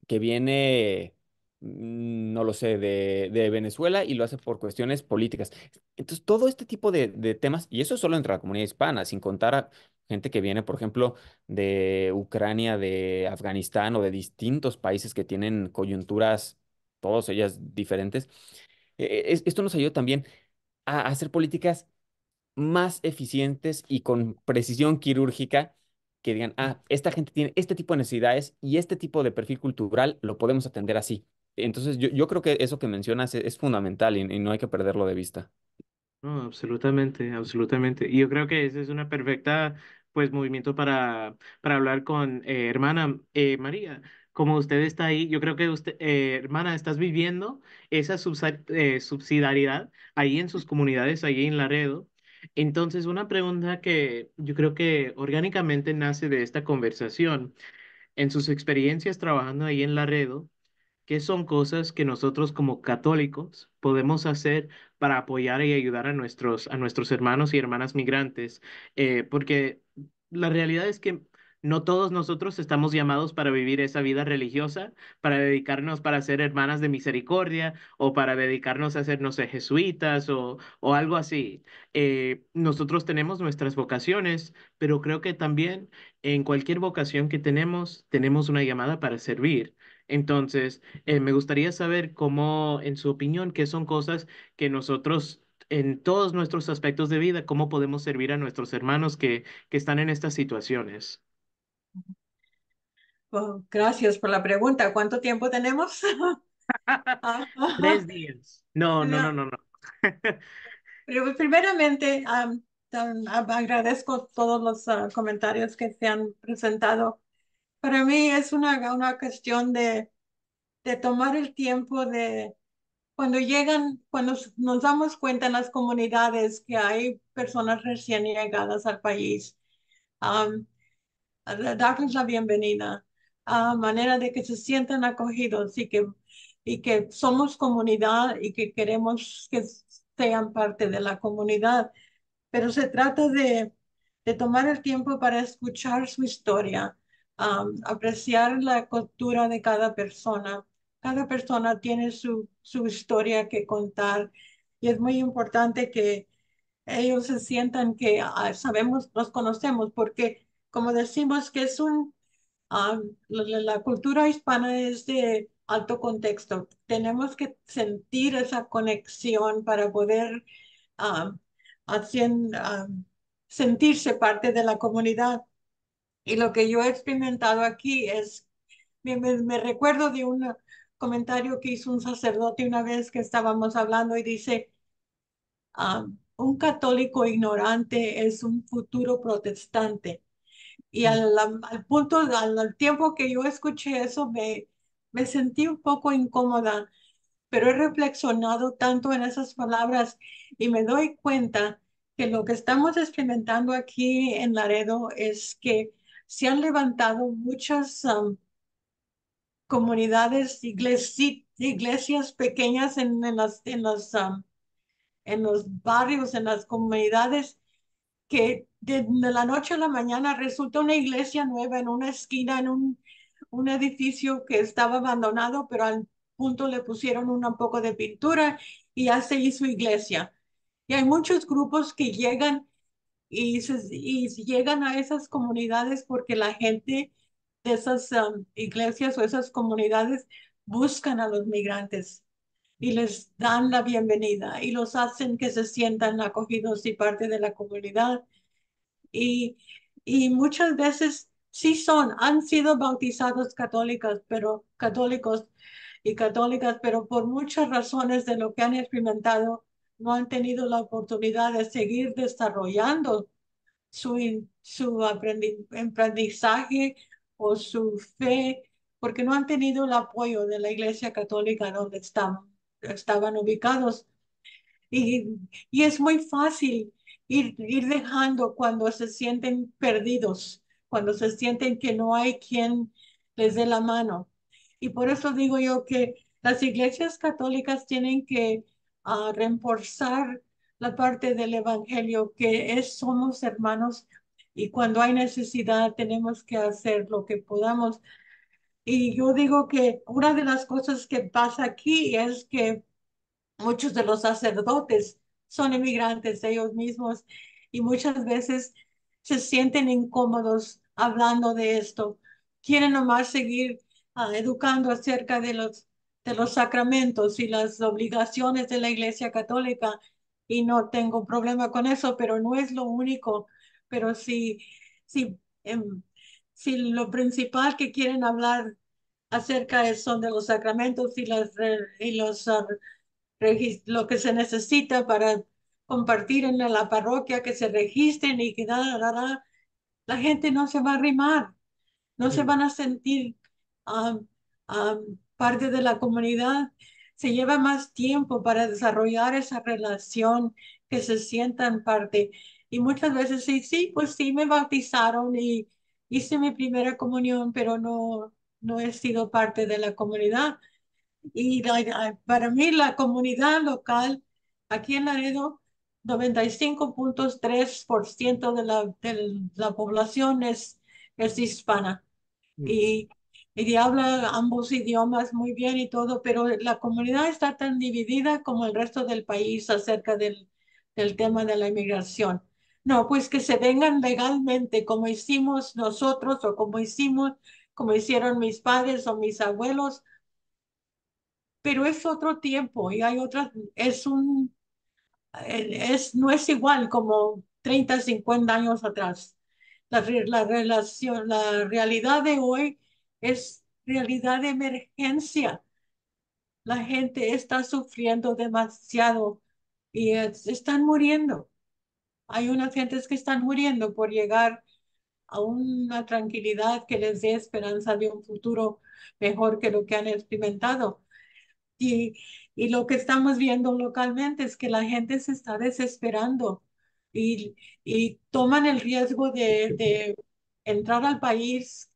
que viene, no lo sé, de Venezuela y lo hace por cuestiones políticas. Entonces, todo este tipo de temas, y eso es solo entre la comunidad hispana, sin contar a gente que viene, por ejemplo, de Ucrania, de Afganistán o de distintos países que tienen coyunturas, todas ellas diferentes. Esto nos ayuda también a hacer políticas más eficientes y con precisión quirúrgica que digan, ah, esta gente tiene este tipo de necesidades y este tipo de perfil cultural lo podemos atender así. Entonces, yo creo que eso que mencionas es fundamental y no hay que perderlo de vista. no, absolutamente, absolutamente. Y yo creo que ese es una perfecta, pues, movimiento para hablar con hermana María. Como usted está ahí, yo creo que usted, hermana, estás viviendo esa subsidiariedad ahí en sus comunidades, ahí en Laredo. Entonces, una pregunta que yo creo que orgánicamente nace de esta conversación, en sus experiencias trabajando ahí en Laredo, ¿qué son cosas que nosotros como católicos podemos hacer para apoyar y ayudar a nuestros hermanos y hermanas migrantes? Porque la realidad es que no todos nosotros estamos llamados para vivir esa vida religiosa, para dedicarnos para ser hermanas de misericordia o para dedicarnos a ser, no sé, jesuitas o algo así. Nosotros tenemos nuestras vocaciones, pero creo que también en cualquier vocación que tenemos una llamada para servir. Entonces, me gustaría saber cómo, en su opinión, qué son cosas que nosotros, en todos nuestros aspectos de vida, cómo podemos servir a nuestros hermanos que están en estas situaciones. Bueno, gracias por la pregunta. ¿Cuánto tiempo tenemos? Ah, 3 días. No, no, no, ya. no, no. Pero primeramente, agradezco todos los comentarios que se han presentado. Para mí es una cuestión de tomar el tiempo de cuando llegan, cuando nos damos cuenta en las comunidades que hay personas recién llegadas al país, um, darles la bienvenida, a manera de que se sientan acogidos y que somos comunidad y que queremos que sean parte de la comunidad. Pero se trata de tomar el tiempo para escuchar su historia, apreciar la cultura de cada persona. Cada persona tiene su historia que contar y es muy importante que ellos se sientan que sabemos, nos conocemos, porque como decimos que es la cultura hispana es de alto contexto. Tenemos que sentir esa conexión para poder um, hacien- um, sentirse parte de la comunidad. Y lo que yo he experimentado aquí es, me recuerdo de un comentario que hizo un sacerdote una vez que estábamos hablando y dice, un católico ignorante es un futuro protestante. Y al punto, al tiempo que yo escuché eso, me sentí un poco incómoda, pero he reflexionado tanto en esas palabras y me doy cuenta que lo que estamos experimentando aquí en Laredo es que se han levantado muchas comunidades, iglesias pequeñas en los barrios, en las comunidades que de la noche a la mañana resulta una iglesia nueva en una esquina, en un edificio que estaba abandonado, pero al punto le pusieron un poco de pintura y ya se hizo iglesia. Y hay muchos grupos que llegan y llegan a esas comunidades porque la gente de esas iglesias o esas comunidades buscan a los migrantes y les dan la bienvenida y los hacen que se sientan acogidos y parte de la comunidad y, y muchas veces sí han sido bautizados católicos y católicas, pero por muchas razones de lo que han experimentado, no han tenido la oportunidad de seguir desarrollando su aprendizaje o su fe, porque no han tenido el apoyo de la Iglesia Católica donde estaban ubicados. Y, y es muy fácil ir dejando cuando se sienten perdidos, cuando se sienten que no hay quien les dé la mano. Y por eso digo yo que las iglesias católicas tienen que reforzar la parte del evangelio, que somos hermanos y cuando hay necesidad tenemos que hacer lo que podamos. Y yo digo que una de las cosas que pasa aquí es que muchos de los sacerdotes son inmigrantes ellos mismos y muchas veces se sienten incómodos hablando de esto. Quieren nomás seguir educando acerca de los sacramentos y las obligaciones de la Iglesia Católica y no tengo problema con eso, pero no es lo único. Pero si, em, si lo principal que quieren hablar acerca son de los sacramentos y lo que se necesita para compartir en la parroquia, que se registren y que la gente no se va a arrimar, no se Mm, van a sentir parte de la comunidad. Se lleva más tiempo para desarrollar esa relación, que se sientan parte. Y muchas veces sí, sí, pues sí me bautizaron y hice mi primera comunión, pero no he sido parte de la comunidad. Y para mí la comunidad local aquí en Laredo, 95.3% de la población es hispana mm, y, y habla ambos idiomas muy bien y todo, pero la comunidad está tan dividida como el resto del país acerca del tema de la inmigración. No, pues que se vengan legalmente como hicimos nosotros o como hicieron mis padres o mis abuelos, pero es otro tiempo y hay otras, no es igual como 30, 50 años atrás. la relación, la realidad de hoy es realidad de emergencia. La gente está sufriendo demasiado y están muriendo. Hay unas gentes que están muriendo por llegar a una tranquilidad que les dé esperanza de un futuro mejor que lo que han experimentado. Y, y lo que estamos viendo localmente es que la gente se está desesperando y, y toman el riesgo de entrar al país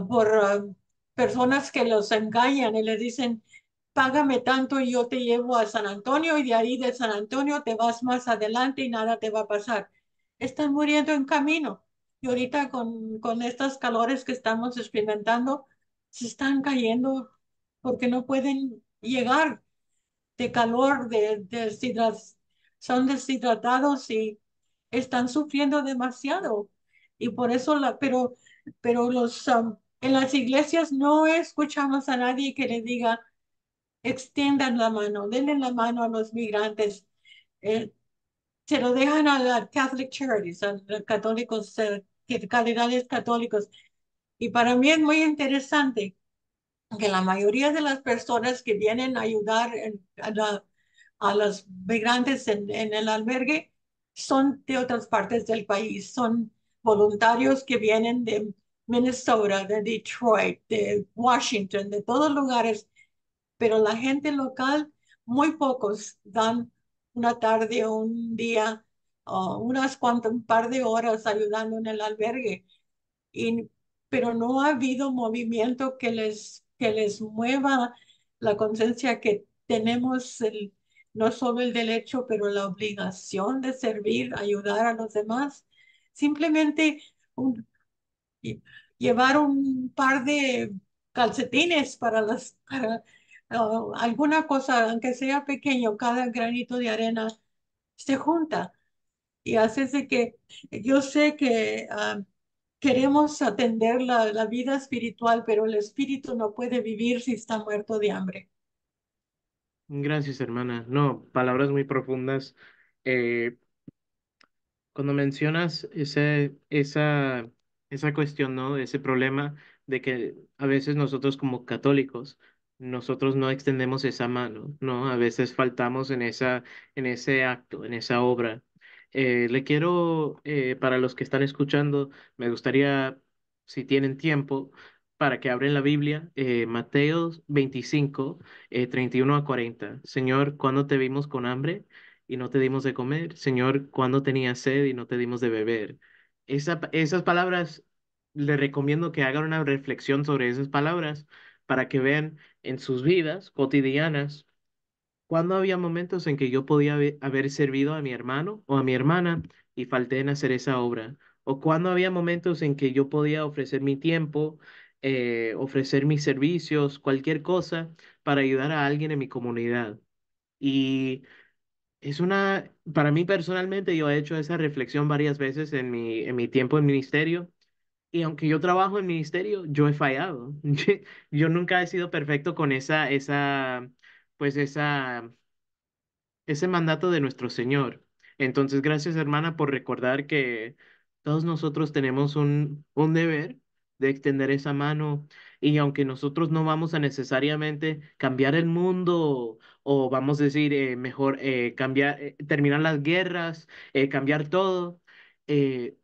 por personas que los engañan y les dicen, págame tanto y yo te llevo a San Antonio y de ahí de San Antonio te vas más adelante y nada te va a pasar. Están muriendo en camino. Y ahorita con estas calores que estamos experimentando, se están cayendo porque no pueden llegar de calor, son deshidratados y están sufriendo demasiado. Y por eso, pero en las iglesias no escuchamos a nadie que le diga, extiendan la mano, denle la mano a los migrantes. Eh, Se lo dejan a las Catholic Charities, a los católicos, caridades católicos. Y para mí es muy interesante que la mayoría de las personas que vienen a ayudar a los migrantes en el albergue son de otras partes del país, son voluntarios que vienen de Minnesota, de Detroit, de Washington, de todos lugares, pero la gente local, muy pocos dan una tarde o un día, o un par de horas ayudando en el albergue y, pero no ha habido movimiento que les mueva la conciencia que tenemos no solo el derecho, pero la obligación de servir, ayudar a los demás. Simplemente un- llevar un par de calcetines alguna cosa, aunque sea pequeño, cada granito de arena se junta y hace de que yo sé que queremos atender la vida espiritual, pero el espíritu no puede vivir si está muerto de hambre. Gracias, hermana. No, palabras muy profundas. Eh, Cuando mencionas esa cuestión, ¿no? Ese problema de que a veces nosotros como católicos, nosotros no extendemos esa mano, ¿no? A veces faltamos en ese acto, en esa obra. Le quiero, para los que están escuchando, me gustaría, si tienen tiempo, para que abren la Biblia, Mateo 25, 31 a 40. Señor, ¿cuándo te vimos con hambre y no te dimos de comer? Señor, ¿cuándo tenías sed y no te dimos de beber? Esas palabras, les recomiendo que hagan una reflexión sobre esas palabras para que vean en sus vidas cotidianas cuándo había momentos en que yo podía haber servido a mi hermano o a mi hermana y falté en hacer esa obra. O cuándo había momentos en que yo podía ofrecer mi tiempo, ofrecer mis servicios, cualquier cosa para ayudar a alguien en mi comunidad. Y para mí personalmente, yo he hecho esa reflexión varias veces en mi tiempo en ministerio. Y aunque yo trabajo en ministerio, yo he fallado. Yo nunca he sido perfecto con pues ese mandato de nuestro Señor. Entonces, gracias, hermana, por recordar que todos nosotros tenemos un deber de extender esa mano y aunque nosotros no vamos a necesariamente cambiar el mundo o vamos a decir mejor cambiar, terminar las guerras, cambiar todo, eh,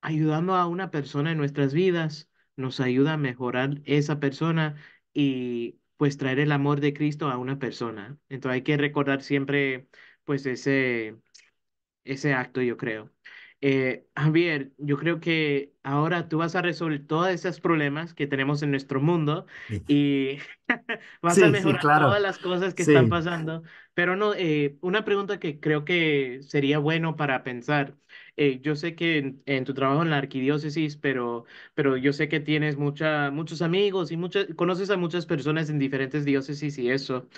ayudando a una persona en nuestras vidas nos ayuda a mejorar esa persona y pues traer el amor de Cristo a una persona. Entonces hay que recordar siempre pues ese acto, yo creo. Javier, yo creo que ahora tú vas a resolver todos esos problemas que tenemos en nuestro mundo Sí, y vas a sí, sí, mejorar todas claro. las cosas que están Sí. pasando. Pero no, una pregunta que creo que sería bueno para pensar. Yo sé que en tu trabajo en la arquidiócesis, pero yo sé que tienes muchos amigos y conoces a muchas personas en diferentes diócesis y eso.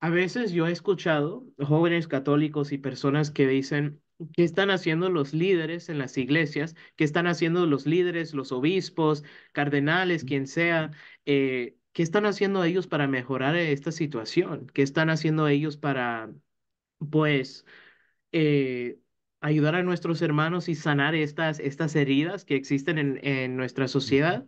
A veces yo he escuchado jóvenes católicos y personas que dicen, ¿qué están haciendo los líderes en las iglesias? ¿Qué están haciendo los líderes, los obispos, cardenales, quien sea? ¿Qué están haciendo ellos para mejorar esta situación? ¿Qué están haciendo ellos para, pues, eh, ayudar a nuestros hermanos y sanar estas heridas que existen en nuestra sociedad.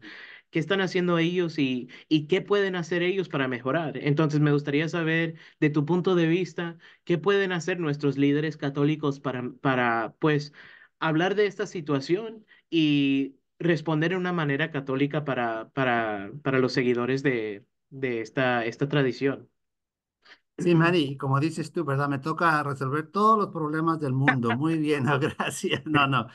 ¿Qué están haciendo ellos y qué pueden hacer ellos para mejorar? Entonces, me gustaría saber, de tu punto de vista, qué pueden hacer nuestros líderes católicos pues, hablar de esta situación y responder de una manera católica para los seguidores de esta tradición. Sí, Manny, y como dices tú, ¿verdad? Me toca resolver todos los problemas del mundo. Muy bien, no, gracias. No, no.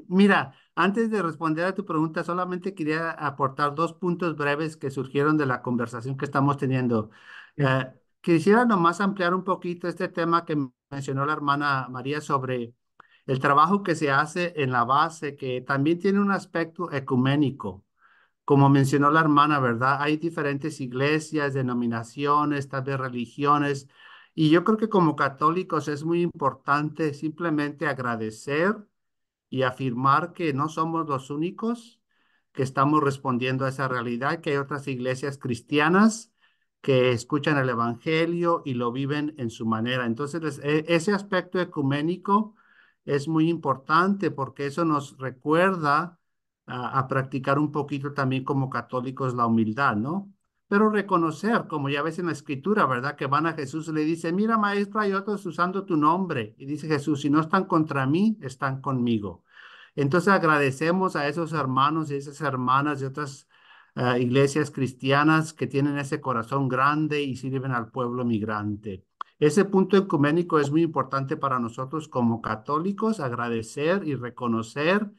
Mira, antes de responder a tu pregunta, solamente quería aportar dos puntos breves que surgieron de la conversación que estamos teniendo. Quisiera nomás ampliar un poquito este tema que mencionó la hermana María sobre el trabajo que se hace en la base, que también tiene un aspecto ecuménico. Como mencionó la hermana, ¿verdad? Hay diferentes iglesias, denominaciones, tal vez religiones, y yo creo que como católicos es muy importante simplemente agradecer y afirmar que no somos los únicos que estamos respondiendo a esa realidad, que hay otras iglesias cristianas que escuchan el evangelio y lo viven en su manera. Entonces, ese aspecto ecuménico es muy importante porque eso nos recuerda a practicar un poquito también como católicos la humildad, ¿no? Pero reconocer, como ya ves en la escritura, ¿verdad? Que van a Jesús y le dicen, mira, maestro, hay otros usando tu nombre. Y dice Jesús, si no están contra mí, están conmigo. Entonces agradecemos a esos hermanos y esas hermanas de otras iglesias cristianas que tienen ese corazón grande y sirven al pueblo migrante. Ese punto ecuménico es muy importante para nosotros como católicos, agradecer y reconocer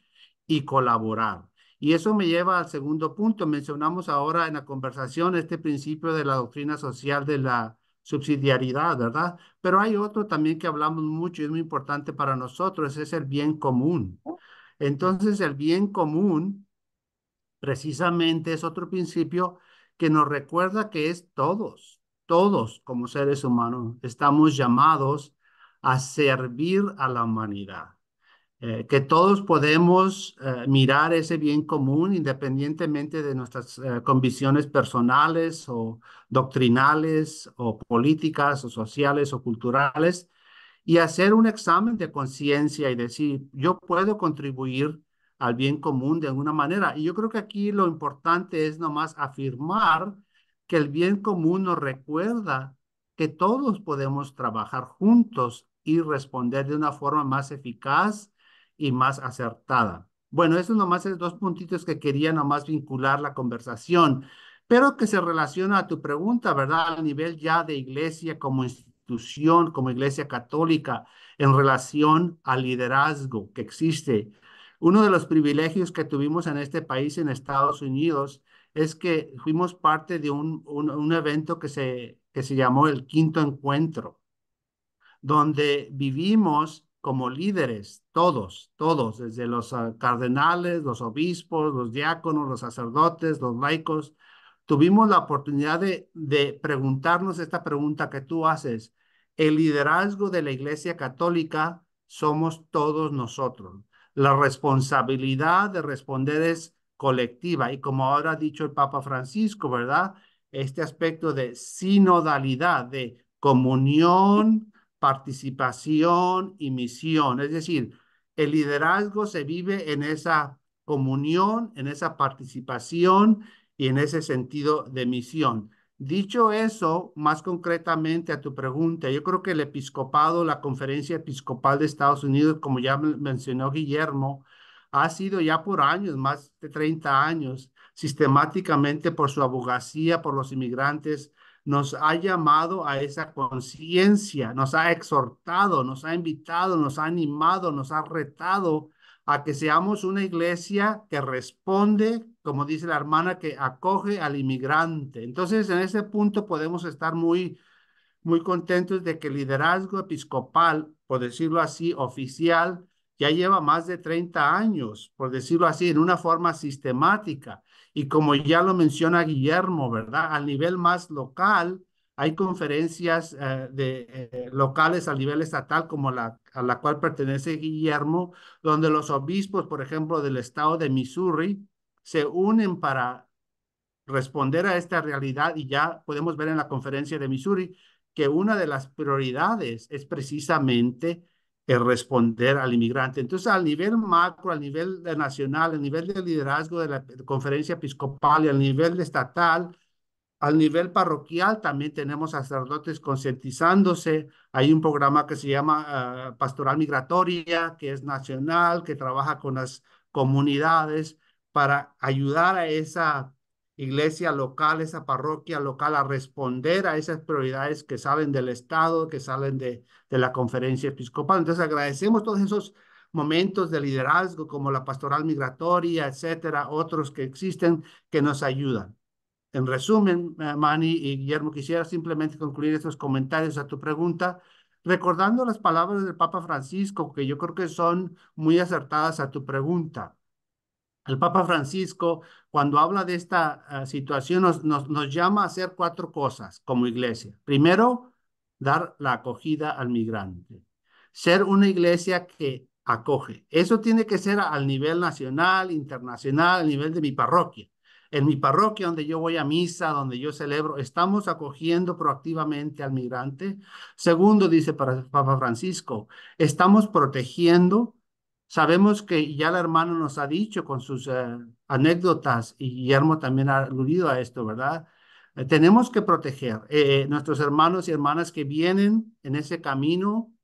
y colaborar. Y eso me lleva al segundo punto. Mencionamos ahora en la conversación este principio de la doctrina social de la subsidiariedad, ¿verdad? Pero hay otro también que hablamos mucho y es muy importante para nosotros, es el bien común. Entonces, el bien común precisamente es otro principio que nos recuerda que es todos como seres humanos estamos llamados a servir a la humanidad. Que todos podemos mirar ese bien común independientemente de nuestras convicciones personales o doctrinales o políticas o sociales o culturales y hacer un examen de conciencia y decir, yo puedo contribuir al bien común de alguna manera. Y yo creo que aquí lo importante es nomás afirmar que el bien común nos recuerda que todos podemos trabajar juntos y responder de una forma más eficaz y más acertada. Bueno, eso nomás es dos puntitos que quería nomás vincular la conversación, pero que se relaciona a tu pregunta, ¿verdad? A nivel ya de iglesia como institución, como iglesia católica, en relación al liderazgo que existe. Uno de los privilegios que tuvimos en este país, en Estados Unidos, es que fuimos parte de un evento que se llamó el Quinto Encuentro, donde vivimos como líderes, todos, desde los cardenales, los obispos, los diáconos, los sacerdotes, los laicos, tuvimos la oportunidad de preguntarnos esta pregunta que tú haces. El liderazgo de la Iglesia Católica somos todos nosotros. La responsabilidad de responder es colectiva y como ahora ha dicho el Papa Francisco, ¿verdad? Este aspecto de sinodalidad, de comunión, participación y misión. Es decir, el liderazgo se vive en esa comunión, en esa participación y en ese sentido de misión. Dicho eso, más concretamente a tu pregunta, yo creo que el episcopado, la Conferencia Episcopal de Estados Unidos, como ya mencionó Guillermo, ha sido ya por años, más de 30 años, sistemáticamente por su abogacía por los inmigrantes, nos ha llamado a esa conciencia, nos ha exhortado, nos ha invitado, nos ha animado, nos ha retado a que seamos una iglesia que responde, como dice la hermana, que acoge al inmigrante. Entonces, en ese punto podemos estar muy contentos de que el liderazgo episcopal, por decirlo así, oficial, ya lleva más de 30 años, por decirlo así, en una forma sistemática. Y como ya lo menciona Guillermo, ¿verdad? Al nivel más local, hay conferencias locales a nivel estatal, como a la cual pertenece Guillermo, donde los obispos, por ejemplo, del estado de Missouri, se unen para responder a esta realidad y ya podemos ver en la conferencia de Missouri que una de las prioridades es precisamente el responder al inmigrante. Entonces, al nivel macro, al nivel nacional, al nivel de liderazgo de la conferencia episcopal y al nivel estatal, al nivel parroquial también tenemos sacerdotes concientizándose. Hay un programa que se llama Pastoral Migratoria, que es nacional, que trabaja con las comunidades para ayudar a esa iglesia local, esa parroquia local a responder a esas prioridades que salen del Estado, que salen de la conferencia episcopal. Entonces agradecemos todos esos momentos de liderazgo como la pastoral migratoria, etcétera, otros que existen que nos ayudan. En resumen, Manny y Guillermo, quisiera simplemente concluir estos comentarios a tu pregunta, recordando las palabras del Papa Francisco, que yo creo que son muy acertadas a tu pregunta. El Papa Francisco, cuando habla de esta situación, nos llama a hacer cuatro cosas como iglesia. Primero, dar la acogida al migrante. Ser una iglesia que acoge. Eso tiene que ser al nivel nacional, internacional, al nivel de mi parroquia. En mi parroquia, donde yo voy a misa, donde yo celebro, estamos acogiendo proactivamente al migrante. Segundo, dice Papa Francisco, estamos protegiendo. Sabemos que ya el hermano nos ha dicho con sus anécdotas y Guillermo también ha aludido a esto, ¿verdad? Tenemos que proteger nuestros hermanos y hermanas que vienen en ese camino,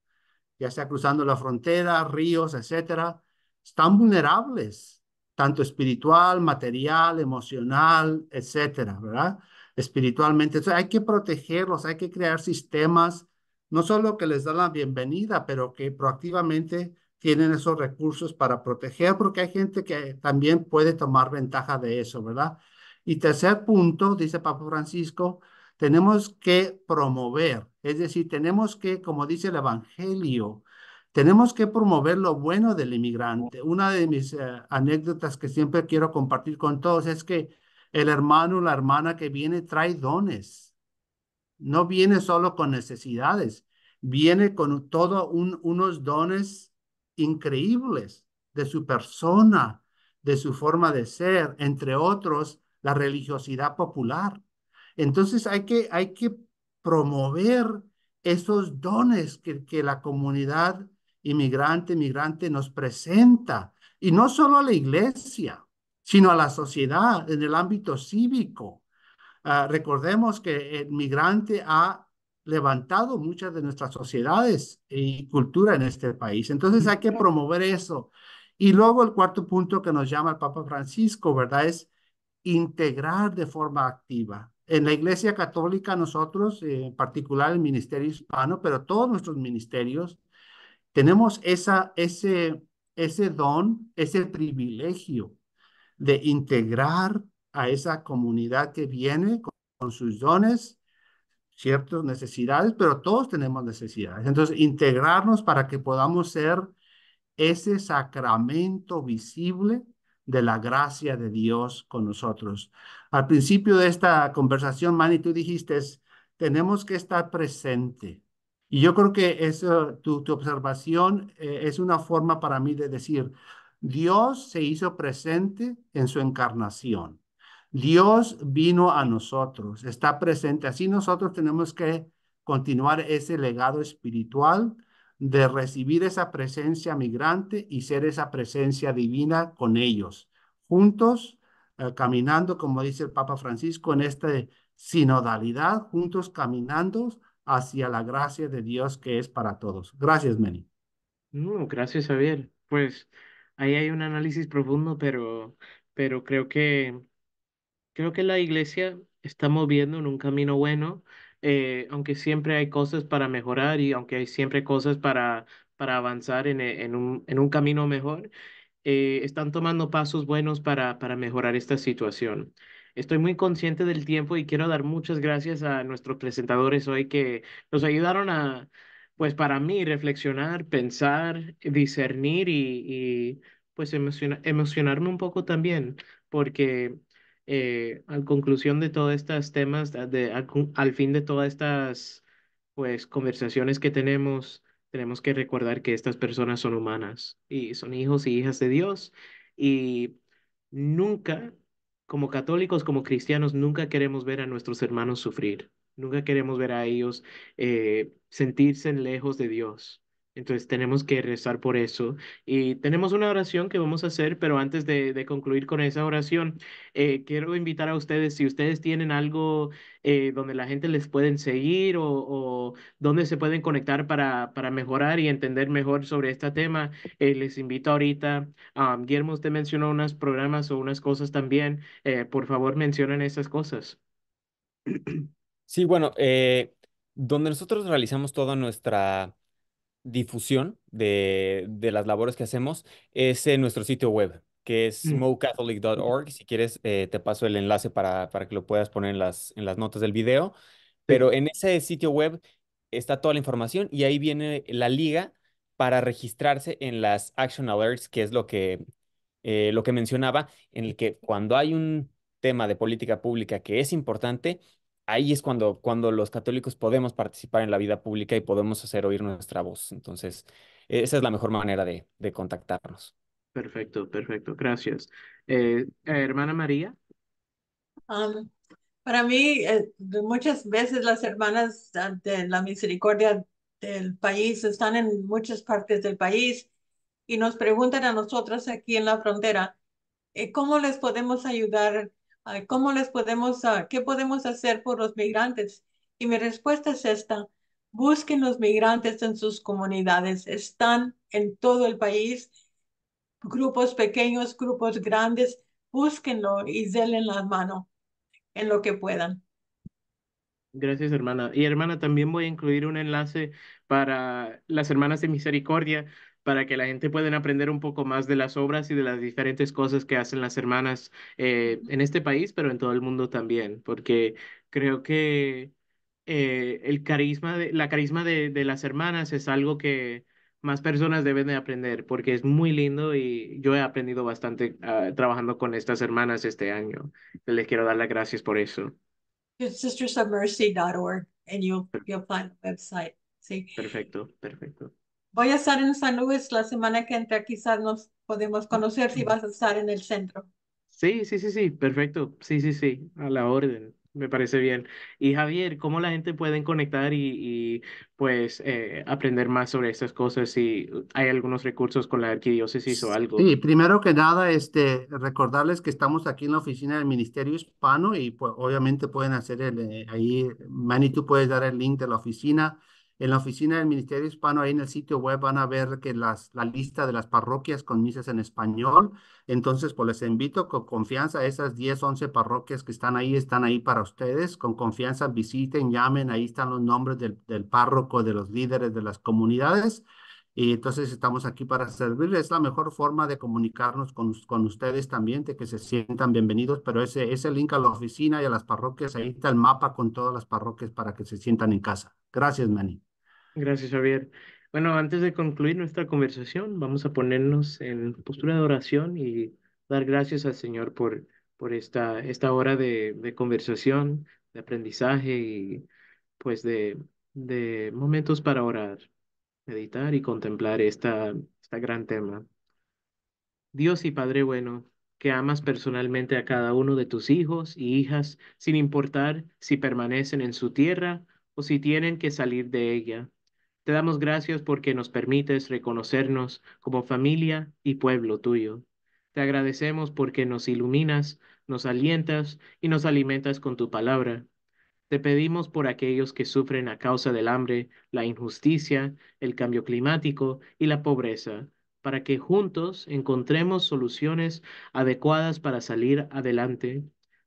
ya sea cruzando la frontera, ríos, etcétera, están vulnerables, tanto espiritual, material, emocional, etcétera, ¿verdad? Espiritualmente. Entonces hay que protegerlos, hay que crear sistemas, no solo que les dan la bienvenida, pero que proactivamente tienen esos recursos para proteger, porque hay gente que también puede tomar ventaja de eso, ¿verdad? Y tercer punto, dice Papa Francisco, tenemos que promover, es decir, tenemos que, como dice el Evangelio, tenemos que promover lo bueno del inmigrante. Una de mis anécdotas que siempre quiero compartir con todos es que el hermano o la hermana que viene trae dones, no viene solo con necesidades, viene con unos dones increíbles de su persona, de su forma de ser, entre otros, la religiosidad popular. Entonces hay que promover esos dones que la comunidad migrante nos presenta, y no solo a la iglesia, sino a la sociedad en el ámbito cívico. Recordemos que el migrante ha levantado muchas de nuestras sociedades y cultura en este país. Entonces hay que promover eso. Y luego el cuarto punto que nos llama el Papa Francisco, ¿verdad? Es integrar de forma activa. En la Iglesia Católica nosotros, en particular el Ministerio Hispano, pero todos nuestros ministerios, tenemos ese don, ese privilegio de integrar a esa comunidad que viene con sus dones, ciertas necesidades, pero todos tenemos necesidades. Entonces, integrarnos para que podamos ser ese sacramento visible de la gracia de Dios con nosotros. Al principio de esta conversación, Manny, tú dijiste, tenemos que estar presente. Y yo creo que eso, tu observación es una forma para mí de decir, Dios se hizo presente en su encarnación. Dios vino a nosotros, está presente. Así nosotros tenemos que continuar ese legado espiritual de recibir esa presencia migrante y ser esa presencia divina con ellos, juntos, caminando, como dice el Papa Francisco, en esta sinodalidad, juntos caminando hacia la gracia de Dios que es para todos. Gracias, Meni. No, gracias, Javier. Pues ahí hay un análisis profundo, pero creo que la iglesia está moviendo en un camino bueno, aunque siempre hay cosas para mejorar y aunque hay siempre cosas para avanzar en un camino mejor, están tomando pasos buenos para mejorar esta situación. Estoy muy consciente del tiempo y quiero dar muchas gracias a nuestros presentadores hoy que nos ayudaron pues para mí, reflexionar, pensar, discernir y pues emocionarme un poco también, porque al conclusión de todos estos temas, al fin de todas estas pues conversaciones que tenemos que recordar que estas personas son humanas y son hijos y hijas de Dios y nunca, como católicos, como cristianos, nunca queremos ver a nuestros hermanos sufrir, nunca queremos ver a ellos sentirse lejos de Dios. Entonces tenemos que rezar por eso. Y tenemos una oración que vamos a hacer, pero antes de concluir con esa oración, quiero invitar a ustedes, si ustedes tienen algo donde la gente les pueden seguir o donde se pueden conectar para mejorar y entender mejor sobre este tema, les invito ahorita. Guillermo, usted mencionó unos programas o unas cosas también. Por favor, mencionen esas cosas. Sí, bueno, donde nosotros realizamos toda nuestra difusión de las labores que hacemos es en nuestro sitio web, que es Mm, mocatholic.org. Si quieres, te paso el enlace para que lo puedas poner en las notas del video. sí, Pero en ese sitio web está toda la información y ahí viene la liga para registrarse en las Action Alerts, que es lo que mencionaba, en el que cuando hay un tema de política pública que es importante, ahí es cuando los católicos podemos participar en la vida pública y podemos hacer oír nuestra voz. Entonces, esa es la mejor manera de contactarnos. perfecto, perfecto. Gracias. Hermana María. Am, para mí, muchas veces las hermanas de la misericordia del país están en muchas partes del país y nos preguntan a nosotros aquí en la frontera, ¿cómo les podemos ayudar? ¿Cómo les podemos, qué podemos hacer por los migrantes? Y mi respuesta es esta: busquen los migrantes en sus comunidades. Están en todo el país, grupos pequeños, grupos grandes. Búsquenlo y denle la mano en lo que puedan. Gracias, hermana. Y hermana, también voy a incluir un enlace para las hermanas de misericordia, para que la gente pueda aprender un poco más de las obras y de las diferentes cosas que hacen las hermanas en este país, pero en todo el mundo también, porque creo que la carisma de las hermanas es algo que más personas deben de aprender, porque es muy lindo y yo he aprendido bastante trabajando con estas hermanas este año. Les quiero dar las gracias por eso. Sistersofmercy.org and you'll find the website. Sí. Perfecto, perfecto. Voy a estar en San Luis la semana que entra, quizás nos podemos conocer si vas a estar en el centro. Sí, sí, sí, sí, perfecto. Sí, sí, sí, a la orden. Me parece bien. Y Javier, ¿cómo la gente puede conectar pues aprender más sobre estas cosas si hay algunos recursos con la arquidiócesis o algo? Sí, primero que nada, recordarles que estamos aquí en la oficina del Ministerio Hispano y pues obviamente pueden hacer ahí, Manny, tú puedes dar el link de la oficina. En la oficina del Ministerio Hispano, ahí en el sitio web van a ver que la lista de las parroquias con misas en español. Entonces, pues les invito con confianza, esas 10 11 parroquias que están ahí para ustedes. Con confianza visiten, llamen, ahí están los nombres del párroco, de los líderes de las comunidades. Y entonces estamos aquí para servirles. Es la mejor forma de comunicarnos con ustedes también, de que se sientan bienvenidos. Pero ese link a la oficina y a las parroquias, ahí está el mapa con todas las parroquias para que se sientan en casa. Gracias, Manny. Gracias, Javier. Bueno, antes de concluir nuestra conversación, vamos a ponernos en postura de oración y dar gracias al Señor por esta hora de conversación, de aprendizaje y pues de momentos para orar, meditar y contemplar esta gran tema. Dios y Padre bueno, que amas personalmente a cada uno de tus hijos y hijas, sin importar si permanecen en su tierra o si tienen que salir de ella. Te damos gracias porque nos permites reconocernos como familia y pueblo tuyo. Te agradecemos porque nos iluminas, nos alientas y nos alimentas con tu palabra. Te pedimos por aquellos que sufren a causa del hambre, la injusticia, el cambio climático y la pobreza, para que juntos encontremos soluciones adecuadas para salir adelante.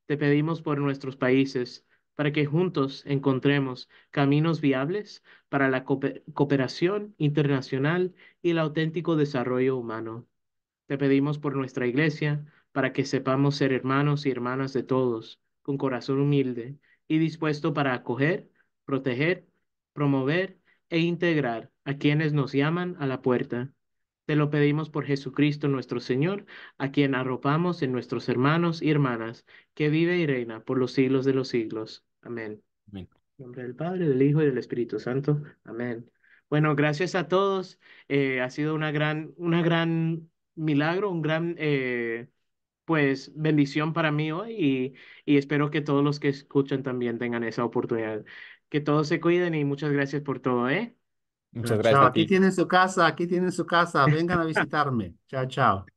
Te pedimos por nuestros países, para que juntos encontremos caminos viables para la cooperación internacional y el auténtico desarrollo humano. Te pedimos por nuestra iglesia, para que sepamos ser hermanos y hermanas de todos, con corazón humilde y dispuesto para acoger, proteger, promover e integrar a quienes nos llaman a la puerta. Te lo pedimos por Jesucristo nuestro Señor, a quien arropamos en nuestros hermanos y hermanas, que vive y reina por los siglos de los siglos. Amén. Amén. En nombre del Padre, del Hijo y del Espíritu Santo. Amén. Bueno, gracias a todos. Ha sido una gran milagro, un gran, pues, bendición para mí hoy y espero que todos los que escuchan también tengan esa oportunidad. Que todos se cuiden y muchas gracias por todo, ¿eh? Muchas Chao, gracias a ti. aquí tienen su casa, vengan a visitarme. Chao, chao.